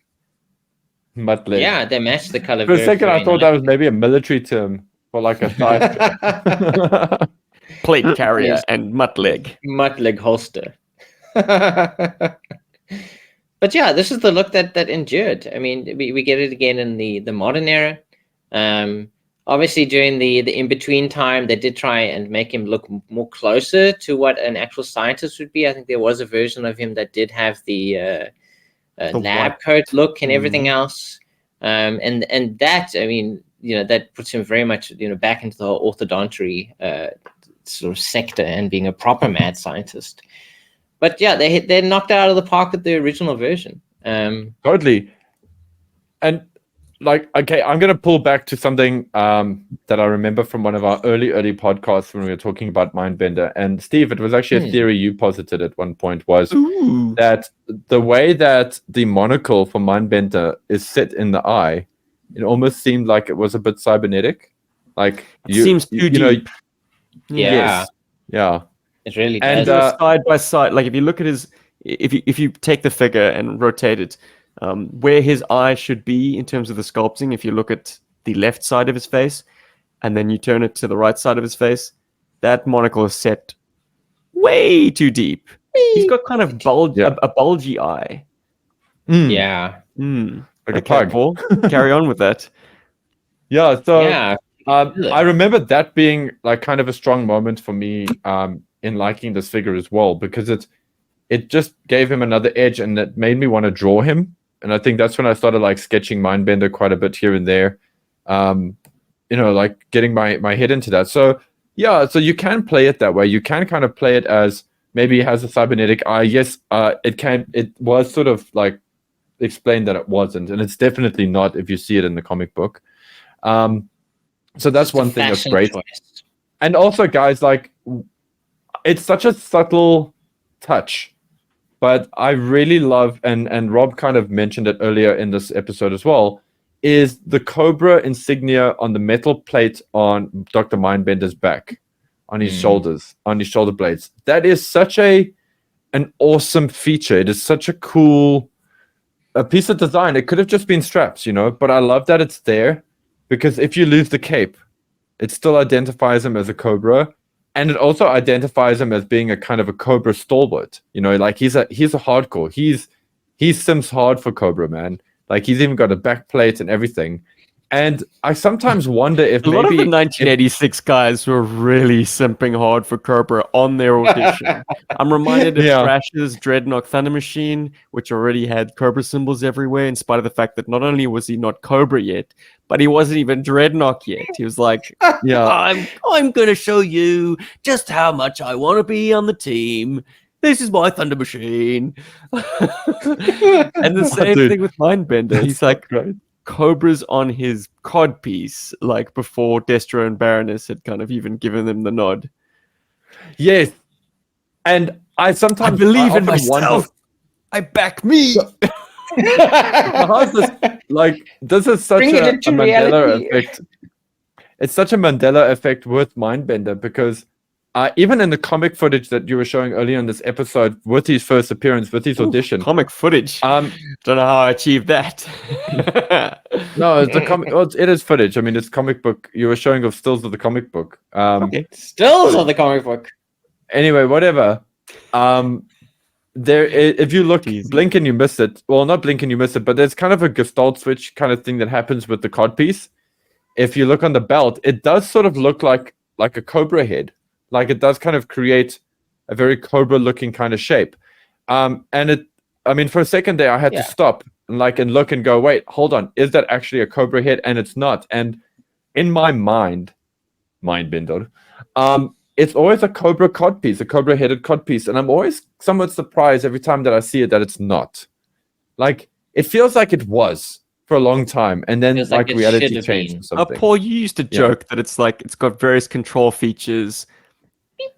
mutt leg. Yeah, they match the color. For a very, second, I very thought that nice. was maybe a military term for like a thigh. Plate carrier Yes. and mutt leg. Mutt leg holster. But yeah, this is the look that endured. I mean, we get it again in the modern era. Obviously, during the in-between time, they did try and make him look more closer to what an actual scientist would be. I think there was a version of him that did have the lab white. coat look and everything else. And that, I mean, that puts him very much, back into the whole orthodontry sort of sector and being a proper mad scientist. But yeah, they knocked it out of the park with the original version. Totally. And like, okay, I'm going to pull back to something that I remember from one of our early podcasts when we were talking about Mindbender. And Steve, it was actually a theory you posited at one point, was that the way that the monocle for Mindbender is set in the eye, it almost seemed like it was a bit cybernetic. Like It seems too deep. Yeah. Yes. Yeah. It really And, does. Side by side, like if you look at his, if you take the figure and rotate it, where his eye should be in terms of the sculpting, if you look at the left side of his face and then you turn it to the right side of his face, that monocle is set way too deep. He's got kind of a bulgy eye. Yeah. Like a Okay, pug. Paul, carry on with that. Yeah. So Yeah. I remember that being like kind of a strong moment for me in liking this figure as well, because it just gave him another edge and it made me want to draw him. And I think that's when I started like sketching Mindbender quite a bit here and there. Like getting my head into that. So yeah, so you can play it that way. You can kind of play it as maybe he has a cybernetic eye. Yes, it was sort of like explained that it wasn't, and it's definitely not if you see it in the comic book. So that's one thing that's great. Choice. And also, guys, like, it's such a subtle touch, but I really love, and Rob kind of mentioned it earlier in this episode as well, is the Cobra insignia on the metal plate on Dr. Mindbender's back, on his shoulders, on his shoulder blades. That is such an awesome feature. It is such a cool piece of design. It could have just been straps, but I love that it's there, because if you lose the cape, it still identifies him as a Cobra, and it also identifies him as being a kind of a Cobra stalwart. Like he's a hardcore. He's Sims hard for Cobra, man. Like he's even got a back plate and everything. And I sometimes wonder if A lot of maybe the 1986 guys were really simping hard for Cobra on their audition. I'm reminded of Thrash's Dreadnought Thunder Machine, which already had Cobra symbols everywhere, in spite of the fact that not only was he not Cobra yet, but he wasn't even Dreadnought yet. He was like, I'm going to show you just how much I want to be on the team. This is my Thunder Machine. And the same thing with Mindbender. He's like, great. Cobra's on his codpiece, like before Destro and Baroness had kind of even given them the nod. Yes. And I sometimes believe in often myself. I back me. How's this? Like, this is such Bring it a into Mandela reality. effect. It's such a Mandela effect with Mindbender, because Even in the comic footage that you were showing earlier in this episode, with his first appearance, with his audition, Comic footage. Don't know how I achieved that. no, it's the comic. Well, it is footage. I mean, it's comic book. You were showing of stills of the comic book. Okay. Stills of the comic book. Anyway, whatever. If you look, blink and you miss it. Well, not blink and you miss it, but there's kind of a Gestalt switch kind of thing that happens with the codpiece. If you look on the belt, it does sort of look like a cobra head. Like it does kind of create a very cobra-looking kind of shape. And I mean, for a second there, I had to stop and look and go, wait, hold on, is that actually a cobra head? And it's not. And in my mindbender, it's always a cobra codpiece, a cobra-headed codpiece, and I'm always somewhat surprised every time that I see it that it's not. Like it feels like it was for a long time, and then Feels like it reality should have changed been. or something. Paul, you used to joke that it's got various control features.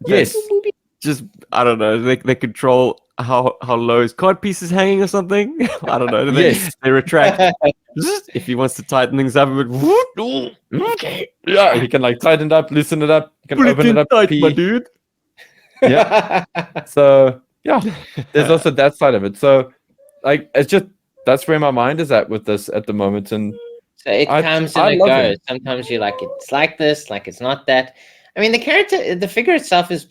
Yes. Just I don't know. They control how low his codpiece is hanging or something. I don't know. They retract if he wants to tighten things up. Yeah, he can tighten it up, loosen it up, he can open it up, tight, pee. my dude. Yeah. So yeah, there's also that side of it. So it's just that's where my mind is at with this at the moment, and so it comes and it love goes. him. Sometimes you're like, it's like this, like it's not that. I mean, the figure itself has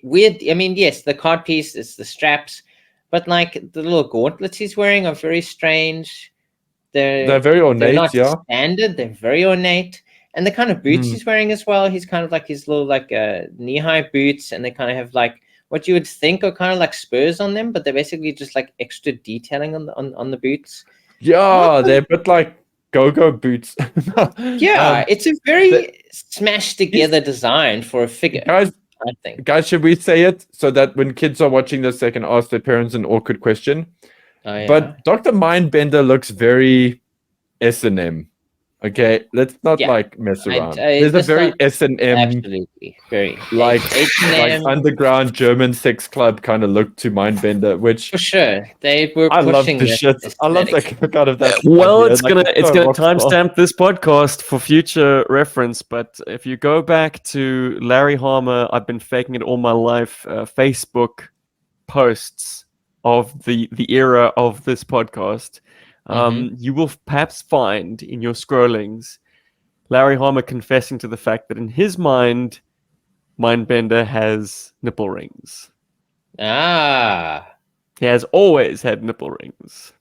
weird. I mean, yes, the card piece is the straps, but like the little gauntlets he's wearing are very strange. They're very ornate, not yeah. standard. They're very ornate, and the kind of boots he's wearing as well. He's kind of like his little knee-high boots, and they kind of have what you would think are kind of like spurs on them, but they're basically just like extra detailing on the boots. Yeah, they're a bit like go-go boots. Yeah, it's a very smashed together design for a figure. Guys, I think. Guys, should we say it so that when kids are watching this, they can ask their parents an awkward question? Oh, yeah. But Dr. Mindbender looks very S&M. Okay, let's not mess around. There's a very S&M, absolutely very like H&M. underground German sex club kind of look to Mindbender, which For sure, they were. I love the pushing shit. that I love the aesthetic. kick out of that. Well, idea. it's gonna so rock star. timestamp this podcast for future reference. But if you go back to Larry Harmer, I've been faking it all my life. Facebook posts of the era of this podcast. You will perhaps find in your scrollings Larry Harmer confessing to the fact that in his mind, Mindbender has nipple rings. Ah, He has always had nipple rings.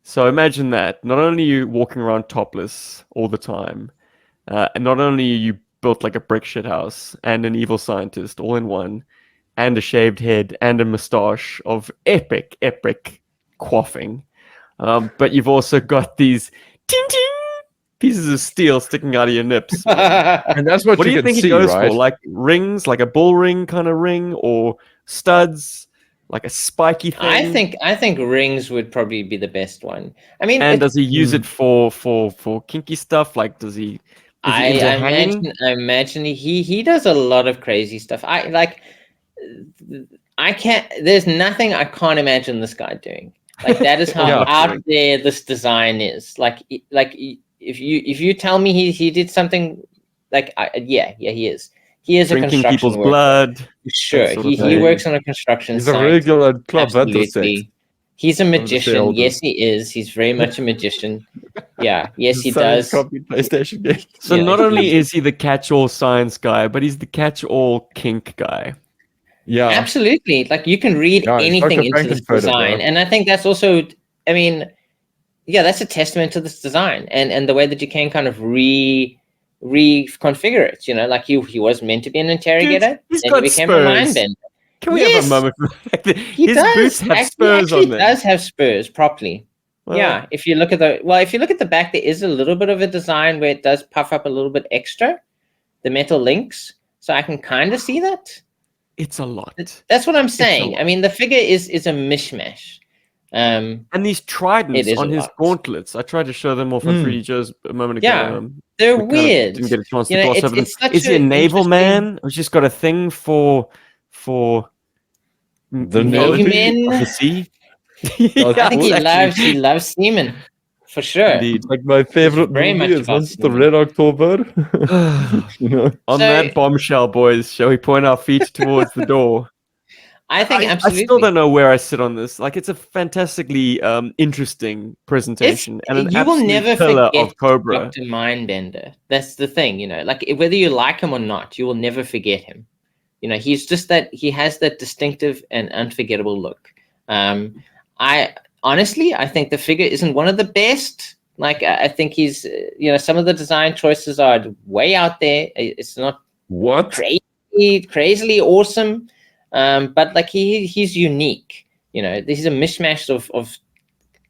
So imagine that. Not only are you walking around topless all the time, and not only are you built like a brick shit house and an evil scientist all in one, and a shaved head and a mustache of epic quaffing, but you've also got these ting ting pieces of steel sticking out of your nips. And that's what What do you can think see, he goes right? for? Like rings, like a bull ring kind of ring, or studs, like a spiky thing? I think rings would probably be the best one. I mean, And does he use it for kinky stuff? Like, does he? Is he into hanging? I imagine he does a lot of crazy stuff. I can't. There's nothing I can't imagine this guy doing. Like that is how Yeah. out there this design is. Like if you tell me he did something yeah he is. He is a Drinking construction people's worker. blood. Sure, that sort of he thing. works on a construction He's a site. regular club Absolutely. He's a magician. shareholders. Yes, he is. He's very much a magician. Yeah. Yes, he Selling does. copied PlayStation games. So Yeah. not only is he the catch-all science guy, but he's the catch-all kink guy. Yeah. Absolutely. Like you can read Yeah, it's anything Dr. into this Frankenfurter, design. bro. And I think that's also, I mean, yeah, that's a testament to this design and the way that you can kind of reconfigure it. You know, like he was meant to be an interrogator, he's then got he became spurs. a mind bender. Can we Yes. have a moment for the fact that He his does. boots have He spurs actually on them? does have spurs properly. Well, Yeah, if you look at the back, there is a little bit of a design where it does puff up a little bit extra, the metal links. So I can kind of see that. it's a lot. That's what I'm saying. lot. I mean, the figure is a mishmash. And these It tridents is on a his lot. gauntlets. I tried to show them off on 3D Joe's a moment ago. Yeah, they're we kind of weird. Didn't get a chance to You know, gloss it's- over them. it's such Is he a an naval interesting- man? Or he's just got a thing for The Navy melody men? of the sea? I think exactly. he loves semen. for sure. Indeed. Like my favorite very movie much is about once the cinema. Red October. You know. On So- that bombshell, boys, shall we point our feet towards the door? I think I absolutely. still don't know where I sit on this. Like, it's a fantastically interesting presentation and an You will absolute never pillar forget of Cobra. Dr. Mindbender. That's the thing, like whether you like him or not, you will never forget him. He's just that he has that distinctive and unforgettable look. I honestly, I think the figure isn't one of the best. Like, I think he's, some of the design choices are way out there. It's not What? crazily awesome. But like he's unique. He's a mishmash of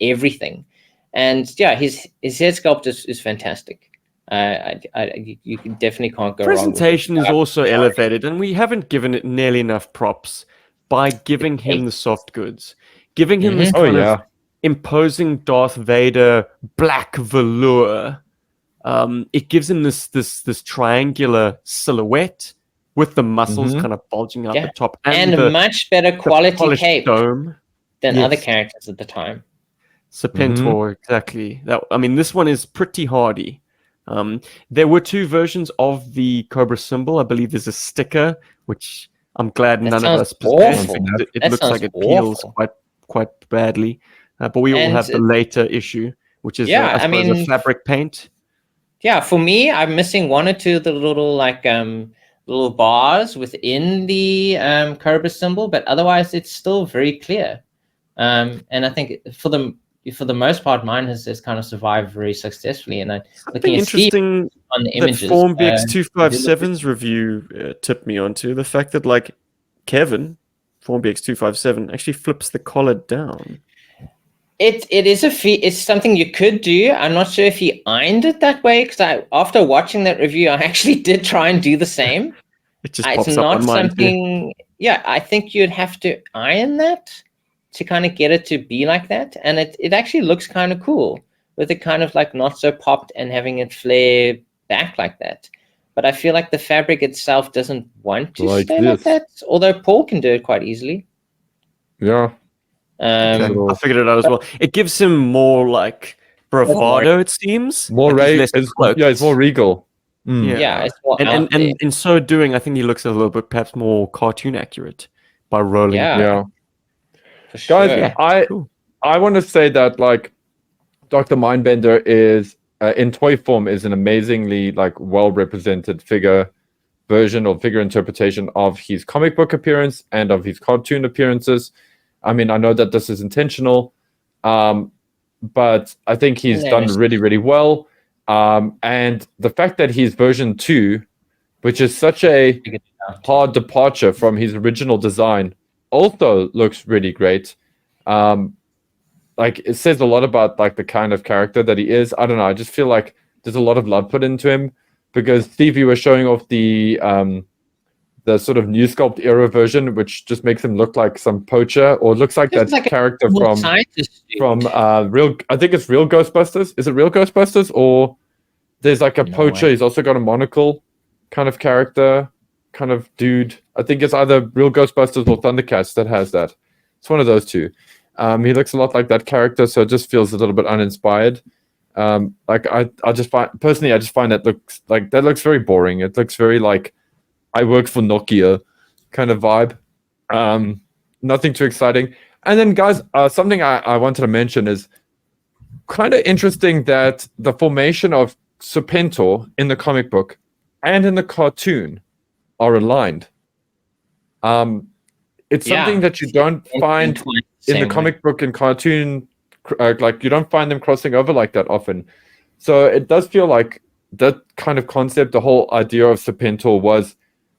everything, and yeah, his head sculpt is fantastic. You definitely can't go wrong. Presentation is also elevated, and we haven't given it nearly enough props by giving him the soft goods, giving him this Oh kind yeah. of imposing Darth Vader black velour. It gives him this triangular silhouette with the muscles kind of bulging out Yeah. the top, and the a much better quality polished cape dome. than Yes. other characters at the time. Serpentor, exactly. This one is pretty hardy. There were two versions of the Cobra symbol. I believe there's a sticker, which I'm glad That none of sounds us possess. awful. It That looks sounds like it peels awful. quite badly. But we all And have the later issue, which is yeah, I I suppose a mean- fabric paint. Yeah, for me, I'm missing one or two of the little little bars within the Cobra symbol, but otherwise it's still very clear. And I think for the most part, mine has kind of survived very successfully. And Something looking at Steve interesting on the that images, Form BX257's review tipped me onto the fact that like Kevin, Form BX257, actually flips the collar down. It is it's something you could do. I'm not sure if he ironed it that way, because after watching that review, I actually did try and do the same. It just It's pops up not on mine too. something. Yeah, I think you'd have to iron that to kind of get it to be like that, and it actually looks kind of cool with it kind of like not so popped and having it flare back like that. But I feel like the fabric itself doesn't want to Like stay like this. that, although Paul can do it quite easily. Yeah. Exactly. Um, I figured it out as well. It gives him more like bravado, it seems. More like he's Ray. less cloaked. Yeah, it's more regal. Mm. yeah, it's more and, out there. and in so doing, I think he looks a little bit perhaps more cartoon accurate by rolling. Yeah. Yeah. For sure. Guys, Yeah, cool. I want to say that like Dr. Mindbender is in toy form is an amazingly like well represented figure version or figure interpretation of his comic book appearance and of his cartoon appearances. I mean, I know that this is intentional, but I think he's done really, really well. And the fact that he's version 2, which is such a hard departure from his original design, also looks really great. Like it says a lot about like the kind of character that he is. I don't know. I just feel like there's a lot of love put into him because Stevie was showing off the sort of new sculpt era version, which just makes him look like some poacher, or looks like Just that like a character cool scientist dude. from real. I think it's Real Ghostbusters. Is it Real Ghostbusters, or there's like a No poacher? way. He's also got a monocle kind of character, kind of dude. I think it's either Real Ghostbusters or Thundercats that has that. It's one of those two. He looks a lot like that character, so it just feels a little bit uninspired. Like I just find that looks very boring. It looks very like I work for Nokia kind of vibe. Nothing too exciting. And then guys, something I wanted to mention is kind of interesting that the formation of Serpentor in the comic book and in the cartoon are aligned. It's something that you don't find in the comic book and cartoon, like you don't find them crossing over like that often. So it does feel like that kind of concept, the whole idea of Serpentor was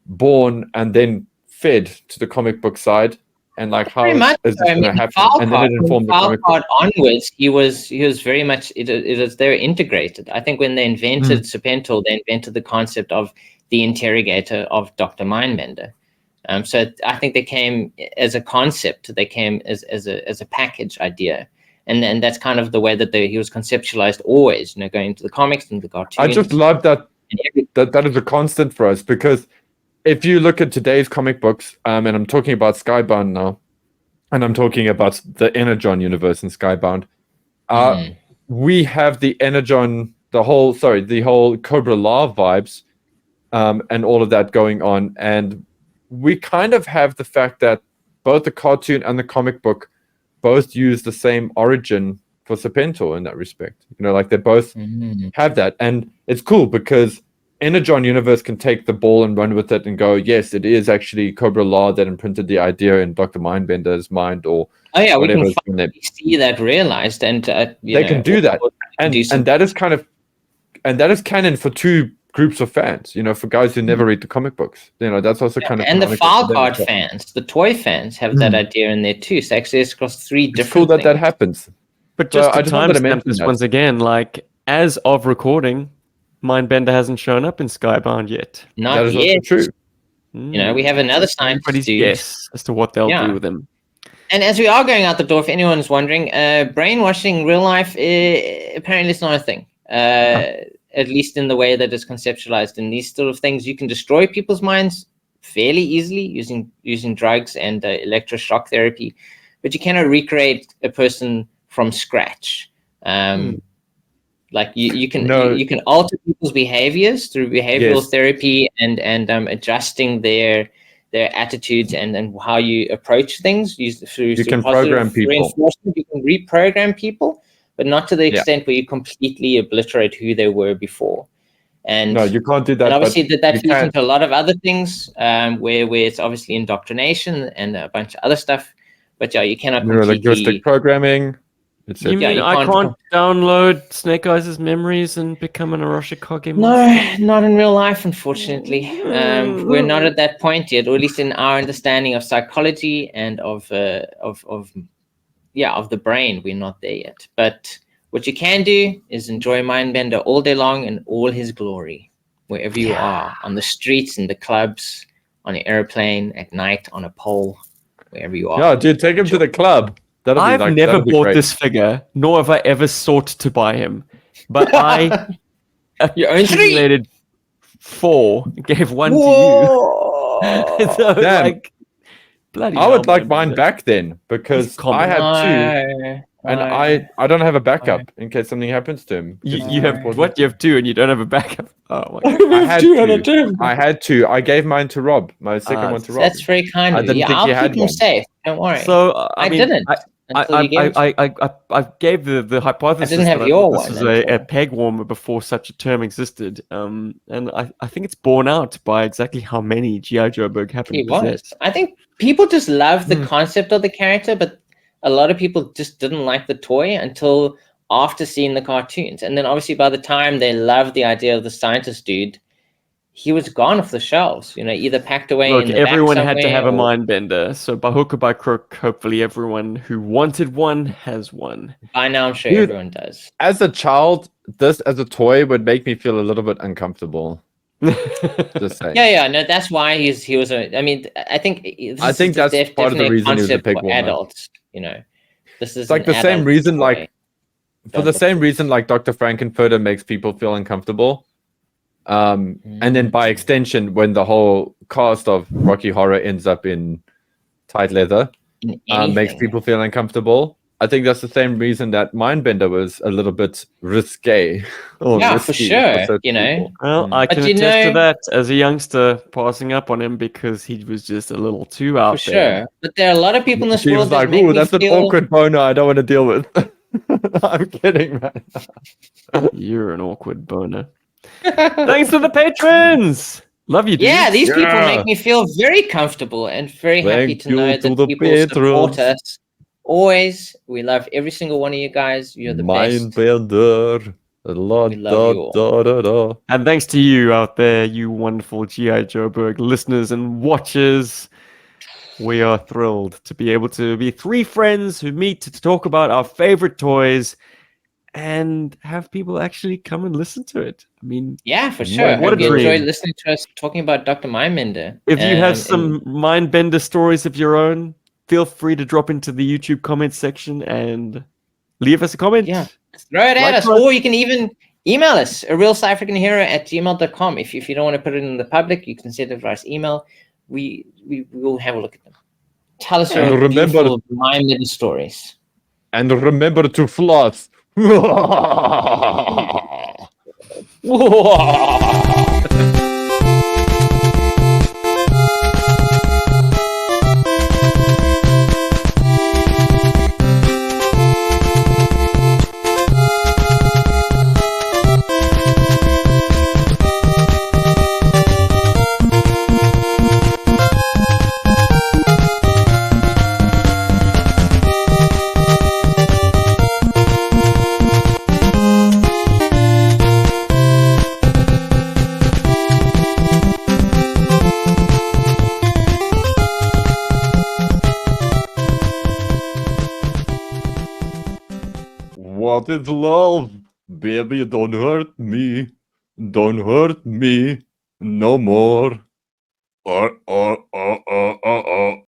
born and then fed to the comic book side, and like how Very much is so. this I going to mean, happen, and then it informed the comic book. onwards, he was very much it was very integrated. I think when they invented Serpentor, they invented the concept of the interrogator of Dr. Mindbender. So I think they came as a concept. They came as a package idea, and then that's kind of the way that he was conceptualized. Always, going into the comics and the cartoons. I just love that that is a constant for us, because if you look at today's comic books, and I'm talking about Skybound now, and I'm talking about the Energon universe in Skybound, we have the Energon, the whole Cobra La vibes, and all of that going on, and we kind of have the fact that both the cartoon and the comic book both use the same origin for Serpentor in that respect. You know, like they both have that, and it's cool because Energon Universe can take the ball and run with it and go, yes, it is actually Cobra La that imprinted the idea in Dr. Mindbender's mind, or we can whatever. finally see that realized, and They can do that, and that is kind of, and that is canon for two groups of fans. You know, for guys who never read the comic books. You know, that's also kind of, and the file card fans, the toy fans, have that idea in there too. So actually, it's across three different. It's cool that that happens. But just to timestamp this once again, like as of recording, Mindbender hasn't shown up in Skybound yet. Not that is yet. also true. You know, we have another scientist dude. Guess as to what they'll do with him. And as we are going out the door, if anyone's wondering, brainwashing in real life apparently it's not a thing. At least in the way that it's conceptualized. In these sort of things, you can destroy people's minds fairly easily using drugs and electroshock therapy, but you cannot recreate a person from scratch. Like you can alter people's behaviors through behavioral therapy and adjusting their attitudes and how you approach things. You can program people. You can reprogram people, but not to the extent where you completely obliterate who they were before. And no, you can't do that. And obviously that feeds into a lot of other things, where it's obviously indoctrination and a bunch of other stuff. But you cannot neurolinguistic programming. You mean I can't download Snake Eyes' memories and become an Arashikage monster? No, not in real life, unfortunately. We're not at that point yet, or at least in our understanding of psychology and of the brain, we're not there yet. But what you can do is enjoy Mindbender all day long in all his glory, wherever you are, on the streets, in the clubs, on an airplane, at night, on a pole, wherever you are. Yeah, dude, take him to the club. I've never bought this figure, nor have I ever sought to buy him. But I accumulated 4, gave 1 to you. So, like, bloody I would like mine back then, because I had 2. And I don't have a backup in case something happens to him. You have what? You have 2 and you don't have a backup. Oh my God. I had 2. I gave mine to Rob. My second one to Rob. That's very kind of you. I'll keep him safe. Don't worry. So I mean, didn't. I gave the hypothesis I didn't have your one. This was a peg warmer before such a term existed. And I think it's borne out by exactly how many GI Joburg happen to possess. I think people just love the concept of the character, but a lot of people just didn't like the toy until after seeing the cartoons. And then obviously by the time they loved the idea of the scientist dude, he was gone off the shelves, either packed away in the everyone back had to have a Mindbender. So by hook or by crook, hopefully everyone who wanted one has one. By now, I'm sure everyone does. As a child, this as a toy would make me feel a little bit uncomfortable. Just saying. Yeah. No, that's why he was a. I mean, I think that's part of the reason he was a pig for adults. This is like the same reason, same reason, like Dr. Frankenfurter makes people feel uncomfortable. And then by extension, when the whole cast of Rocky Horror ends up in tight leather, makes people feel uncomfortable. I think that's the same reason that Mindbender was a little bit risque. For sure. Well, I can attest to that as a youngster, passing up on him because he was just a little too out there. Sure. But there are a lot of people in this world that make me that's an awkward boner I don't want to deal with. I'm kidding, man. You're an awkward boner. Thanks to the patrons. Love you, dude. Yeah, these people make me feel very comfortable and very happy to know that people support us. Always, we love every single one of you guys. You're the best. Mindbender. We love you all. And thanks to you out there, you wonderful GI Joburg listeners and watchers. We are thrilled to be able to be 3 friends who meet to talk about our favorite toys and have people actually come and listen to it. I mean, yeah, for sure. What a dream. Enjoyed listening to us talking about Dr. Mindbender. If you have some Mindbender stories of your own, feel free to drop into the YouTube comments section and leave us a comment. Yeah, throw it at us. Or you can even email us, arealsouthafricanhero@gmail.com. If you don't want to put it in the public, you can send it via email. We will have a look at them. Tell us your beautiful Mindbender stories. And remember to floss What is love? Baby, don't hurt me. Don't hurt me no more.